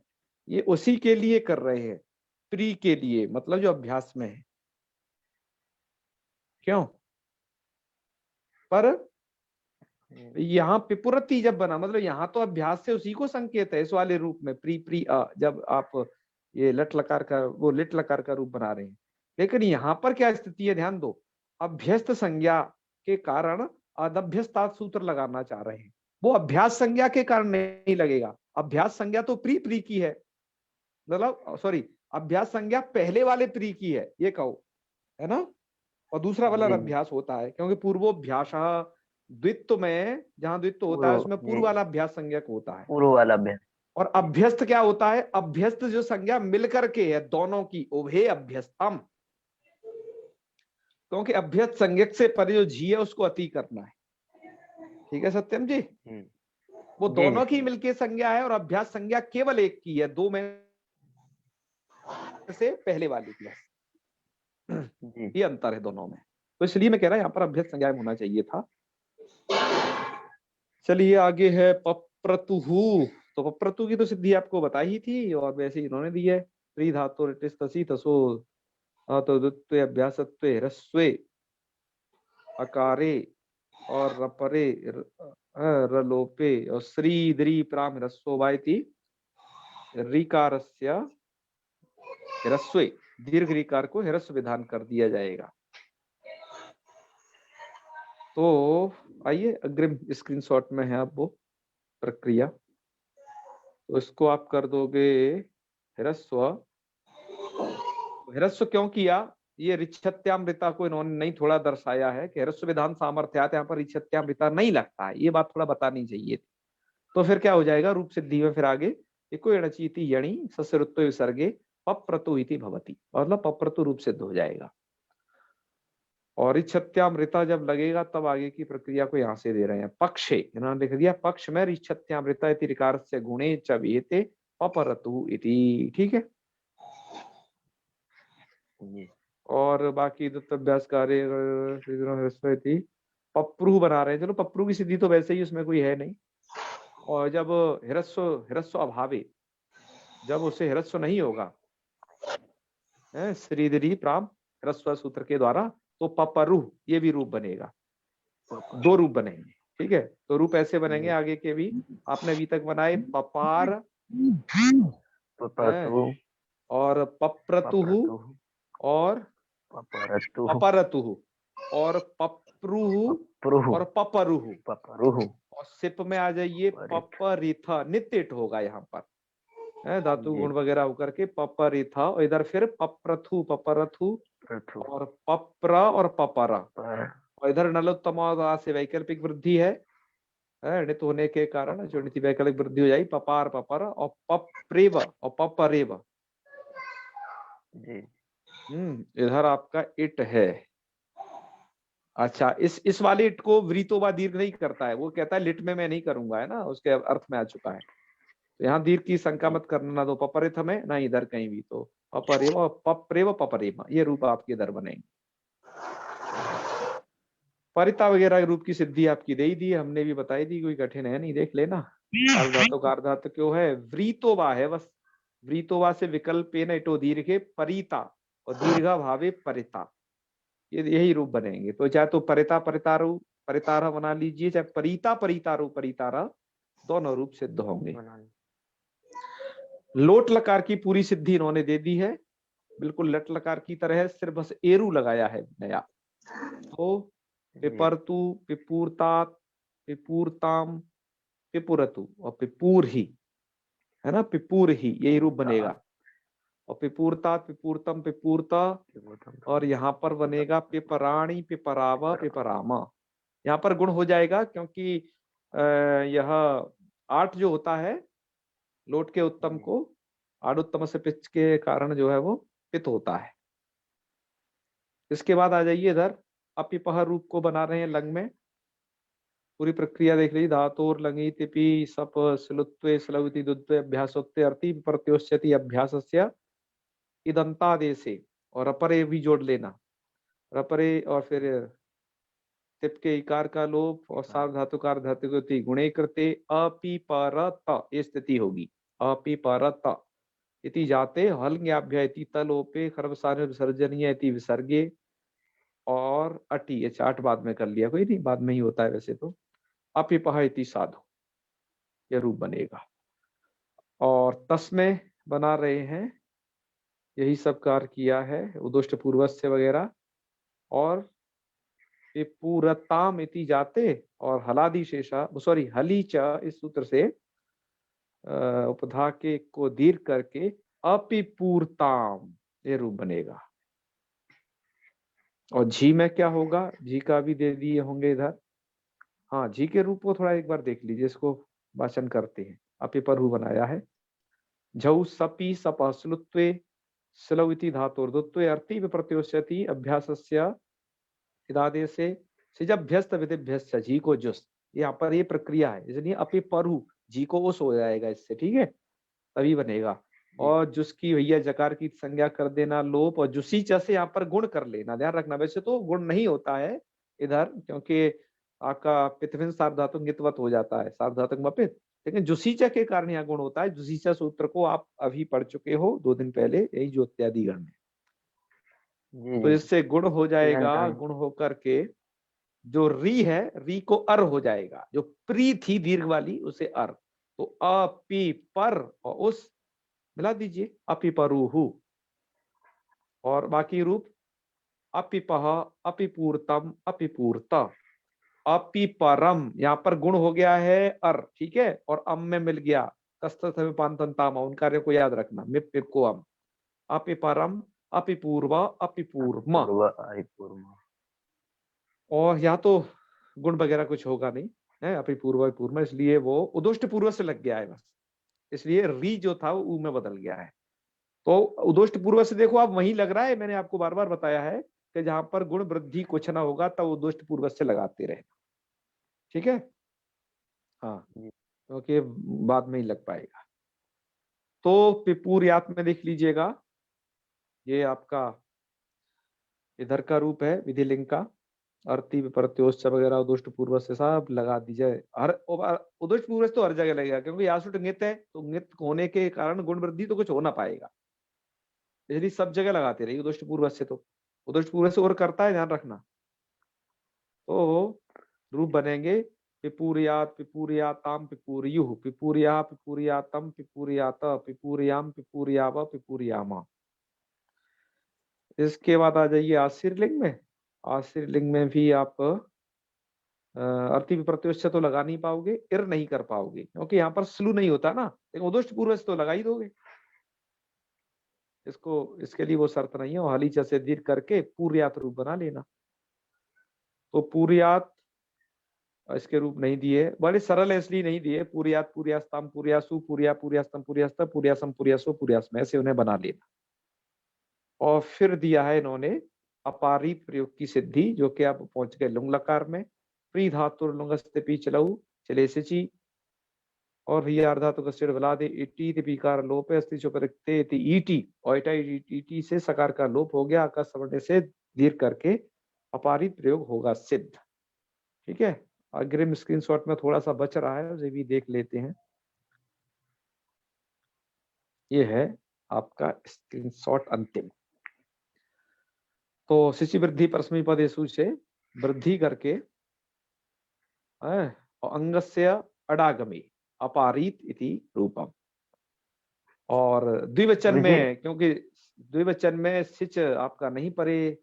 A: ये उसी के लिए कर रहे हैं, प्री के लिए, मतलब जो अभ्यास में है। क्यों? पर यहाँ पिपुरति जब बना, मतलब यहाँ तो अभ्यास से उसी को संकेत है, इस वाले रूप में प्री प्री जब आप ये लट लकार का, वो लिट लकार का रूप बना रहे हैं। लेकिन यहाँ पर क्या स्थिति है, ध्यान दो, अभ्यस्त संज्ञा के कारण अदभ्यस्तात सूत्र लगाना चाह रहे हैं। वो अभ्यास संज्ञा के कारण नहीं लगेगा, अभ्यास संज्ञा तो प्री प्री की है, मतलब सॉरी, अभ्यास संज्ञा पहले वाले प्री की है, ये कहो, है ना। और दूसरा वाला
C: जी।
A: अभ्यास होता है, क्योंकि पूर्वोभ्यास द्वित्व में, जहां द्वित्व होता है उसमें पूर्व
C: जी,
A: वाला अभ्यास संज्ञक होता है।
C: पूर्व वाला अभ्यास।
A: और अभ्यस्त क्या होता है? अभ्यस्त जो संज्ञा मिलकर के है दोनों की, उभे अभ्यस्तम, क्योंकि अभ्यस्त संज्ञक से परे जो जी है उसको अति करना है। ठीक है सत्यम जी? वो
C: जी
A: दोनों की
C: जी
A: मिलके संज्ञा है और अभ्यास संज्ञा केवल एक की है, दो में से पहले वाली की है।
C: जी।
A: ये अंतर है दोनों में, तो इसलिए मैं कह रहा यहाँ पर अभ्यस्त संज्ञा होना चाहिए था। चलिए आगे है पप्रतुहु। तो पप्रतु की तो सिद्धि आपको बताई ही थी, और वैसे ही इन्होंने दी है। त्रि धातु तसी तसो तो द्वित्वे अभ्यासत्वे ह्रस्वे अकारे और रपरे रलोपे और श्री द्री प्राम ह्रस्वो वाइति ऋकारस्य ह्रस्वे, दीर्घ ऋकार को ह्रस्व विधान कर दिया जाएगा। तो आइए अग्रिम स्क्रीनशॉट में है अब वो प्रक्रिया, तो इसको आप कर दोगे ह्रस्व। ह्रस्व क्यों किया? ये ऋच्छत्यामृता को इन्होंने नहीं थोड़ा दर्शाया है कि ह्रस्व विधान सामर्थ्यात, यहाँ पर ऋच्छत्यामृता नहीं लगता है, ये बात थोड़ा बतानी चाहिए थी। तो फिर क्या हो जाएगा रूप सिद्धि में? फिर आगे इको यणचीति यणि सस्यरुत्व विसर्गे पप्रतु इति भवति, मतलब पप्रतु रूप सिद्ध हो जाएगा। और ऋच्छत्यामृता जब लगेगा तब आगे की प्रक्रिया को यहाँ से दे रहे हैं। पक्षे इन्होंने लिख दिया, पक्ष में ऋच्छत्यामृता इति ऋकारस्य गुणे च विहिते पपरतु इति। ठीक है।
C: जी।
A: और बाकी अभ्यास कार्य पप्रू बना रहे हैं। चलो पप्रू की सिद्धि तो वैसे ही उसमें कोई है नहीं। और जब ह्रस्व ह्रस्व अभावे, जब उसे ह्रस्व नहीं होगा श्रीधरी प्राम ह्रस्व सूत्र के द्वारा, तो पपरू ये भी रूप बनेगा। दो रूप बनेंगे। ठीक है, तो रूप ऐसे बनेंगे आगे के भी आपने अभी तक बनाए, पपार और पप्रतुहु और पपरतुहु और पप्रुहु और पपरुहु। और सिप में आ जाइए पपरिथ, नित्य इट होगा यहाँ पर, धातु गुण वगैरह होकर के पपरिथ। और इधर फिर पप्रथु पपरथु और पप्र और पपरा। और इधर नलोत्तम से वैकल्पिक वृद्धि है, णित होने के कारण जो नीति वैकल्पिक वृद्धि हो जाएगी, पपार पपर और पप्रेव और पपरेव। इधर आपका इट है। अच्छा, इस वाले इट को वृतोवा दीर्घ नहीं करता है, वो कहता है लिट में मैं नहीं करूंगा, है ना, उसके अर्थ में आ चुका है। तो यहाँ दीर्घ की शंका मत करना, ना तो पपरिथ में ना इधर कहीं भी। तो पपरेव पपरेव पपरेव ये रूप आपके इधर बनेंगे। परिता वगैरह रूप की सिद्धि आपकी दे ही दी, हमने भी बताई दी, कोई कठिन है नहीं, देख लेना। अर्धातु का अर्धातु क्यों है? वृतोवा है बस। वृतोवा से विकल्प इटो दीर्घे परिता और दीर्घा भावे परिता, ये यही रूप बनेंगे। तो चाहे तो परिता परितारू परितारा बना लीजिए, चाहे परिता परितारू परितारा, दोनों रूप सिद्ध होंगे। लोट लकार की पूरी सिद्धि इन्होंने दे दी है, बिल्कुल लट लकार की तरह है, सिर्फ बस एरू लगाया है नया। तो पिपरतु पिपूरतात पिपूरताम पिपुरतु और पिपूर ही, है ना, पिपूर ही यही रूप बनेगा। और पिपूरतात पिपूरतम पिपूरता, और यहाँ पर बनेगा पिपराणी पिपरावा पिपरामा। यहाँ पर गुण हो जाएगा, क्योंकि यह 8 जो होता है लोट के उत्तम को, आडुत्तम से पिच के कारण जो है वो पित होता है। इसके बाद आ जाइए इधर, अपिपह रूप को बना रहे हैं लंग में। पूरी प्रक्रिया देख लीजिए, धातोर लंगी तिपी सप स्लुत्वे स्लवति दुद्वे अभ्यासोत्ते अर्थी प्रत्योष्यति अभ्यासस्य इदंतादेशे, और अपरे भी जोड़ लेना, रपरे और फिर तिप के इकार का लोप और सार्व धातु कार धातु को गुणे करते अपिपरत ये स्थिति होगी। अपिपरत इति जाते हल्ङ्याभ्य इति तलोपे खर्वसार विसर्जनीय इति विसर्गे और अटी, ये 8 बाद में कर लिया, कोई नहीं, बाद में ही होता है वैसे तो। अपिपह इति साधु यह रूप बनेगा। और तस्में बना रहे हैं, यही सब कार्य किया है, उदुष्ट पूर्वस्य वगैरह। और पूरताम इति जाते और हलादि शेषा, सॉरी हलीच, इस सूत्र से उपधा के को दीर्घ करके अपिपूर्ताम ये रूप बनेगा। और झी में क्या होगा, झी का भी दे दिए होंगे इधर। हाँ, झी के रूप को थोड़ा एक बार देख लीजिए, इसको वाचन करते हैं। अपि परहु बनाया है। झौ सपि सपस्लुत्वे स्लौ इति धातुर्दुत्वे अर्थी प्रत्योष्यति अभ्यासस्य इदादेशे सिजभ्यस्त विधिभ्यस्त झी को जुस। यहाँ पर ये प्रक्रिया है, इसलिए अपि परहु जी को उस हो जाएगा इससे, ठीक है, तभी बनेगा। और जुसकी भैया जकार की संज्ञा कर देना लोप, और जुसी च से यहाँ पर गुण कर लेना, ध्यान रखना। वैसे तो गुण नहीं होता है इधर, क्योंकि आपका पितविन सार्वधातुक ङितवत हो जाता है, सार्वधातुक मपित, लेकिन जुसीचा के कारण यहाँ गुण होता है। जुसीचा सूत्र को आप अभी पढ़ चुके हो 2 दिन पहले, यही जो इत्यादि गण है।
C: जी
A: तो
C: जी
A: इससे गुण हो जाएगा, गुण होकर के जो री है, री को अर हो जाएगा। जो प्री थी दीर्घ वाली, उसे अर। तो अपि पर और उस मिला दीजिए, अपि परुहु। और बाकी रूप अपि पह, अपि पूर्तम, अपि पूर्त, अपि परम। यहाँ पर गुण हो गया है अर, ठीक है, और अम में मिल गया कस्तम, उन कार्यों को याद रखना, मिप मिप को अम। अपि परम, अपि पूर्व, अपि पूर्व।
C: पूर्व आई पूर्व।
A: और यहाँ तो गुण वगैरह कुछ होगा नहीं है, अपि पूर्व पूर्व, इसलिए वो उदोष्ट पूर्व से लग गया है बस, इसलिए री जो था वो ऊ में बदल गया है। तो उदोष्ट पूर्व से देखो आप, वही लग रहा है, मैंने आपको बार बार बताया है कि जहां पर गुण वृद्धि कुछ ना होगा तब उदोष्ट पूर्व से लगाते रहे, ठीक है। हाँ, क्योंकि बाद में ही लग पाएगा। तो पिपूर्यात में देख लीजिएगा, ये आपका इधर का रूप है विधिलिंग का। अर्थी प्रत्योष्च वगैरह उदुष्ट पूर्व से सब लगा दीजिए। हर उदुष्ट पूर्व तो हर जगह लगेगा, क्योंकि यासुट ङित है, तो ङित होने के कारण गुण वृद्धि तो कुछ हो ना पाएगा, इसलिए सब जगह लगाते रहिए उदुष्ट पूर्व से। तो उदुष्ट पूर्व से और करता है, ध्यान रखना। तो रूप बनेंगे पिपूर्यात, पिपूर्याताम, पिपूर्युः, पिपूर्या, पिपूर्यातम, पिपूर्यात, पिपूर्याम, पिपूर्याव, पिपूर्यामा। इसके बाद आ जाइए आशीर्लिंग में। आशीर्लिंग में भी आप अर्थी प्रत्युष्ट से तो लगा नहीं पाओगे, इर नहीं कर पाओगे, क्योंकि यहाँ पर स्लू नहीं होता ना, लेकिन उदुष्ट पूर्व से तो लगा ही दोगे इसको। इसके लिए वो शर्त नहीं है, और हलीचा से दीर्घ करके पूर्यात रूप बना लेना। तो पूर्यात इसके रूप नहीं दिए, बड़े सरल है इसलिए नहीं दिए। पूर्यात, पूर्यास्तम, पूर्यासु, पूर्या, पूर्यास्तम, पूर्यास्त, पूर्यासम, पूर्यासो, पूर्यास्म, ऐसे उन्हें बना लेना। और फिर दिया है इन्होंने अपारीत प्रयोग की सिद्धि, जो कि आप पहुंच गए लुंग लकार में। प्री धातुर लुंगस्ते पी चलऊ चले सिची, और ही धातु का सिर बला दे इटी पीकार लोप है, अस्ति चुपरते ईटी, और ईटी से सकार का लोप हो गया, आकाश सवर्ण से दीर्घ करके अपारित प्रयोग होगा सिद्ध, ठीक है। अग्रिम स्क्रीनशॉट में थोड़ा सा बच रहा है, उसे भी देख लेते हैं। ये है आपका स्क्रीनशॉट अंतिम। तो शिशि वृद्धि परस्मै पदेषु से वृद्धि करके और अंगस्य अडागमी अपारीत इति रूपम। और द्विवचन में, क्योंकि द्विवचन में सिच आपका नहीं परे,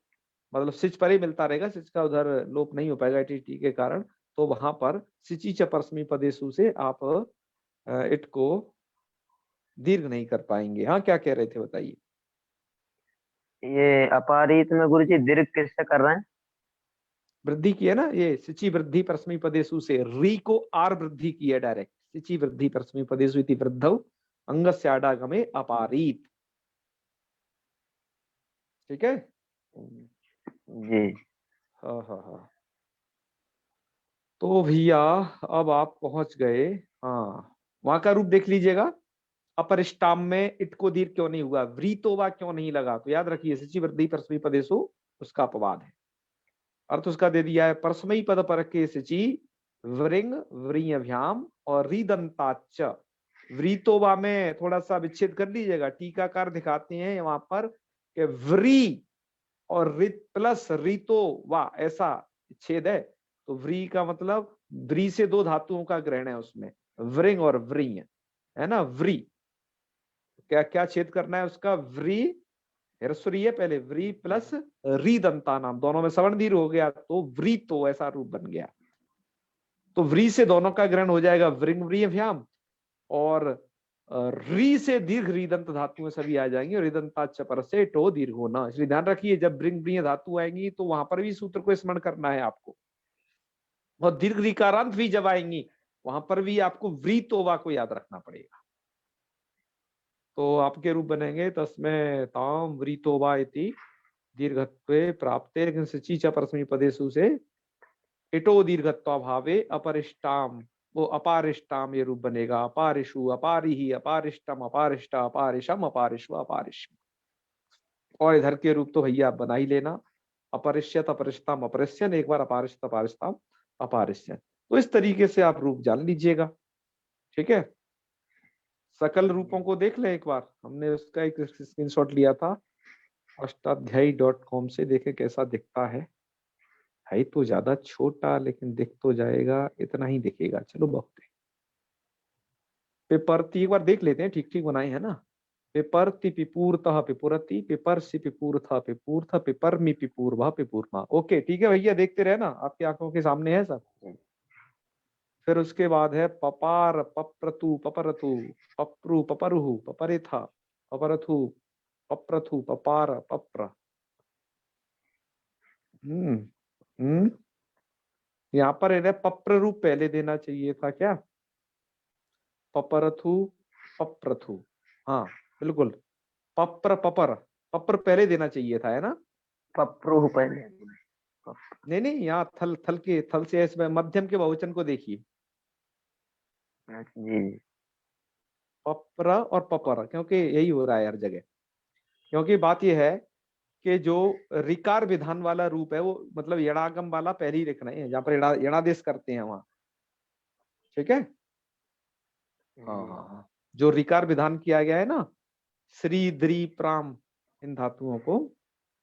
A: मतलब सिच परे मिलता रहेगा, सिच का उधर लोप नहीं हो पाएगा टी के कारण, तो वहां पर सिची च परस्मै पदेषु से आप इट को दीर्घ नहीं कर पाएंगे। हाँ, क्या कह रहे थे बताइए।
C: ये अपारीत में गुरुजी दीर्घ किससे कर रहे हैं?
A: वृद्धि की है ना, ये सिची वृद्धि परस्मै पदेषु से री को आर वृद्धि की है डायरेक्ट। सिची वृद्धि परस्मै पदेषु इति वृद्धौ अंगस्य आडागमे अपारीत, ठीक है
C: जी।
A: हाँ हाँ हाँ। तो भैया अब आप पहुंच गए, हाँ, वहां का रूप देख लीजिएगा। अपरिष्टाम में इट को दीर्घ क्यों नहीं हुआ, व्रीतोवा क्यों नहीं लगा, तो याद रखिए सिची वृद्धि परस्मै पदेषु उसका अपवाद है। अर्थ उसका दे दिया है, परस्मै पद पर के सिची वृंग व्रीयभ्याम और रीदंताच। व्रीतोवा में थोड़ा सा विच्छेद कर लीजिएगा, टीकाकार दिखाते हैं वहां पर कि व्री और रित प्लस रीतो वा ऐसा छेद है। तो व्री का मतलब व्री से 2 धातुओं का ग्रहण है उसमें, वृंग और व्रीय, है ना। व्री क्या क्या छेद करना है उसका, व्री है पहले, व्री प्लस री दंता नाम, दोनों में सवर्ण दीर्घ हो गया, तो व्री तो ऐसा रूप बन गया। तो व्री से दोनों का ग्रहण हो जाएगा वृंग व्रीयभ्याम, और री से दीर्घ रीदंत धातुएं सभी आ जाएंगी, और रीदंताच्च पर से टो दीर्घ होना। इसलिए ध्यान रखिए जब ब्रिंग धातु आएंगी तो वहां पर भी सूत्र को स्मरण करना है आपको, और दीर्घ रीकारांत भी जब आएंगी वहां पर भी आपको व्रीतोवा को याद रखना पड़ेगा। तो आपके रूप बनेंगे तस्मै ताम व्रीतोवा इति दीर्घत्वे प्राप्ते, लेकिन सची च परस्मै पदेषु से इटो दीर्घत्वा भावे अपरिष्टाम, वो अपारिष्टाम ये रूप बनेगा। अपारिषु अपारिहि अपारिष्टम अपारिष्टा अपारिशम अपारिष्व अपारिष्म। और इधर के रूप तो भैया आप बना ही लेना, अपरिष्यत अपरिष्टम अपरिष्यन, एक बार अपारिष्ट अपरिष्टम अपरिष्यन। तो इस तरीके से आप रूप जान लीजिएगा, ठीक है। सकल रूपों को देख लें एक बार, हमने उसका एक स्क्रीनशॉट लिया था अष्टाध्यायी.com से, देखे कैसा दिखता है तो ज्यादा छोटा लेकिन दिख तो जाएगा, इतना ही दिखेगा, चलो बहुत है। पिपरती एक बार देख लेते हैं, ठीक ठीक बनाए है ना। पिपरति पिपूर्तः पिपुरति पिपरसि पिपूर्थ पिपूर्थ पिपरमि पिपूर्वा पिपूर्मा। ओके ठीक है भैया, देखते रहे ना, आपकी आंखों के सामने है सब। फिर उसके बाद है पपार पप्रतु पपरतु पप्रु पपरुहु पपरेथा पपरथु पप्रथु पपार पप्र। यहाँ पर इन्हें पप्र रूप पहले देना चाहिए था क्या, पपरथु पप्रथु, हाँ बिल्कुल, पप्र पपर, पप्र पहले देना चाहिए था, है ना।
C: पप्रू पहले।
A: नहीं नहीं, यहाँ थल थल के थल से इसमें मध्यम के बहुवचन को देखिए,
C: जी
A: पप्र और पपर, क्योंकि यही हो रहा है हर जगह। क्योंकि बात यह है कि जो रिकार विधान वाला रूप है वो मतलब यणागम वाला पहले ही लिखना है, जहाँ पर यणादेश करते हैं वहां, ठीक है। हाँ, जो रिकार विधान किया गया है ना, श्री द्री प्राम, इन धातुओं को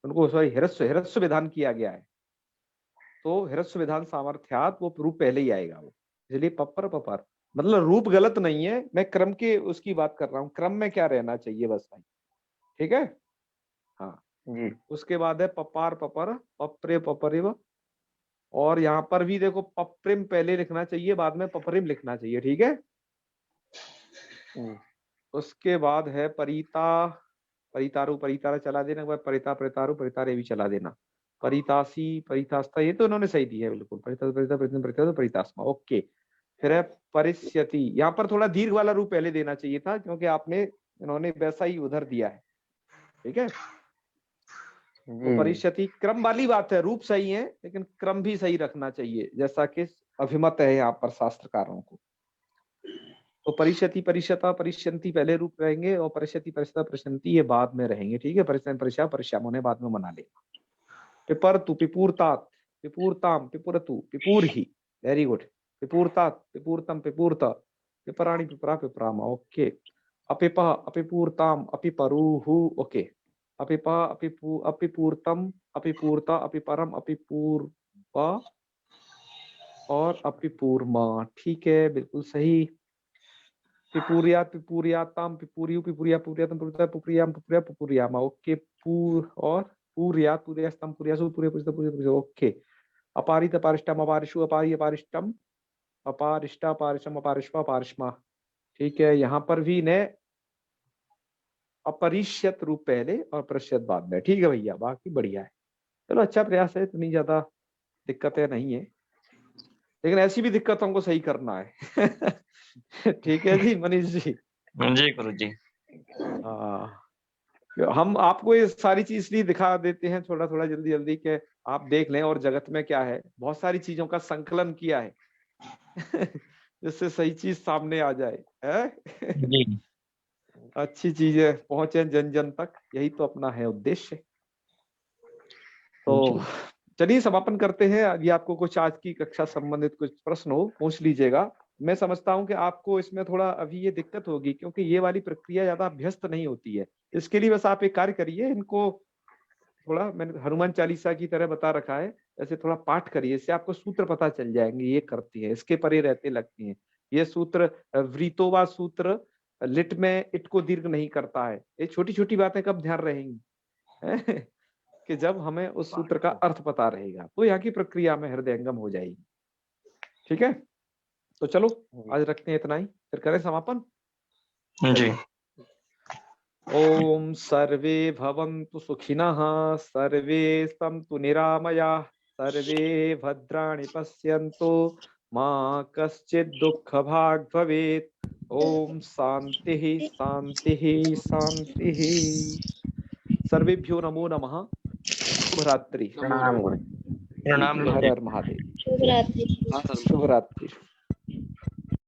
A: उनको सॉरी हिरस्व हिरस्व विधान किया गया है, तो हिरस्व विधान सामर्थ्यात वो रूप पहले ही आएगा वो, इसलिए पपर पपर मतलब रूप गलत नहीं है, मैं क्रम के उसकी बात कर रहा हूँ, क्रम में क्या रहना चाहिए बस भाई, ठीक है। हाँ
C: जी
A: उसके बाद है पपार पपर पपरे पपरिव, और यहाँ पर भी देखो पप्रिम पहले लिखना चाहिए, बाद में पपरिम लिखना चाहिए, ठीक है। उसके बाद है परिता परितारु परितारा चला देना, परिता परितारु परितारे भी चला देना, परितासी परितास्ता, ये तो उन्होंने सही दी है बिल्कुल, परिता परिता परिता परिता परितास्मा, ओके। फिर है परिष्यति, यहाँ पर थोड़ा दीर्घ वाला रूप पहले देना चाहिए था, क्योंकि आपने इन्होंने वैसा ही उधर दिया है, ठीक है। तो परिष्यति क्रम वाली बात है, रूप सही है लेकिन क्रम भी सही रखना चाहिए, जैसा कि अभिमत है यहाँ पर शास्त्रकारों को। तो परिष्यति परिष्यता परिष्यंति पहले रूप रहेंगे, और परिष्यति परिष्यता परिष्यंति ये बाद में रहेंगे, ठीक है। परिष्यन परिष्या परिश्यामों ने बाद में मना लेगा। पिपरतु पिपूर्तात पिपूर्ताम पिपुरतु पिपूरहि, वेरी गुड, पिपूर्तात पिपूर्तम पिपूर्त पिपराणि पिपरा पिपरामा, ओके। अपिपः अपिपूर्ताम अपिपरुहु, ओके। अपिपः अपिपूर्तम अपिपूर्ता अपिपरम अपिपूर्वा और अपिपूर्मा, ठीक है बिल्कुल सही। पिपुरिया पिपुरियाताम पिपुरियु पिपुरिया पुरियातम पुरिया पुपुरियाम पुपुरिया पुपुरियामा, ओके। पूर और पूर्या पुरियास्तम पुरियासु पुरिया पुरिया पुरिया, ओके। अपारित अपारिष्टम अपारिषु अपारि अपारिष्टम अपारिष्टा अपारिशम अपारिष्वा अपारिष्मा, ठीक है। यहाँ पर भी ने अपरिष्यत रूप पहले और परिष्यत बाद में, ठीक है भैया, बाकी बढ़िया है। चलो अच्छा प्रयास है, इतनी ज्यादा दिक्कतें नहीं है, लेकिन ऐसी भी दिक्कतों को सही करना है। ठीक है जी मनीष जी।
D: जी गुरु जी।
A: हम आपको ये सारी चीज इसलिए दिखा देते हैं थोड़ा थोड़ा जल्दी जल्दी कि आप देख लें, और जगत में क्या है बहुत सारी चीजों का संकलन किया है जिससे सही चीज सामने आ जाए, है?
D: जी
A: अच्छी चीजें पहुंचे जन जन तक, यही तो अपना है उद्देश्य। तो चलिए समापन करते हैं। यदि आपको कुछ आज की कक्षा संबंधित कुछ प्रश्न हो पूछ लीजिएगा। मैं समझता हूं कि आपको इसमें थोड़ा अभी ये दिक्कत होगी, क्योंकि ये वाली प्रक्रिया ज्यादा अभ्यस्त नहीं होती है। इसके लिए बस आप एक कार्य करिए, इनको थोड़ा मैंने हनुमान चालीसा की तरह बता रखा है, ऐसे थोड़ा पाठ करिए, इससे आपको सूत्र पता चल जाएंगे, ये करती है, इसके परे रहते लगती हैं। ये सूत्र व्रीतोवा सूत्र लिट में इट को दीर्घ नहीं करता है। ये छोटी छोटी बातें कब ध्यान रहेंगी कि जब हमें उस सूत्र का अर्थ पता रहेगा, तो यहाँ की प्रक्रिया में हृदयंगम हो जाएगी, ठीक है। तो चलो आज रखते हैं इतना ही, फिर करें समापन।
D: जी।
A: ओम सर्वे भवन्तु सुखिनः, सर्वे सन्तु निरामयाः, सर्वे भद्राणि पश्यन्तु, मा कश्चित् दुःखभाग् भवेत्। ओम शांतिः शांतिः शांतिः। सर्वेभ्यो नमो नमः। शुभ रात्रि।
C: प्रणाम गुरु।
D: प्रणाम
A: हर
D: गुरुजी।
A: हर महादेव।
E: शुभ रात्रि।
A: शुभ रात्रि।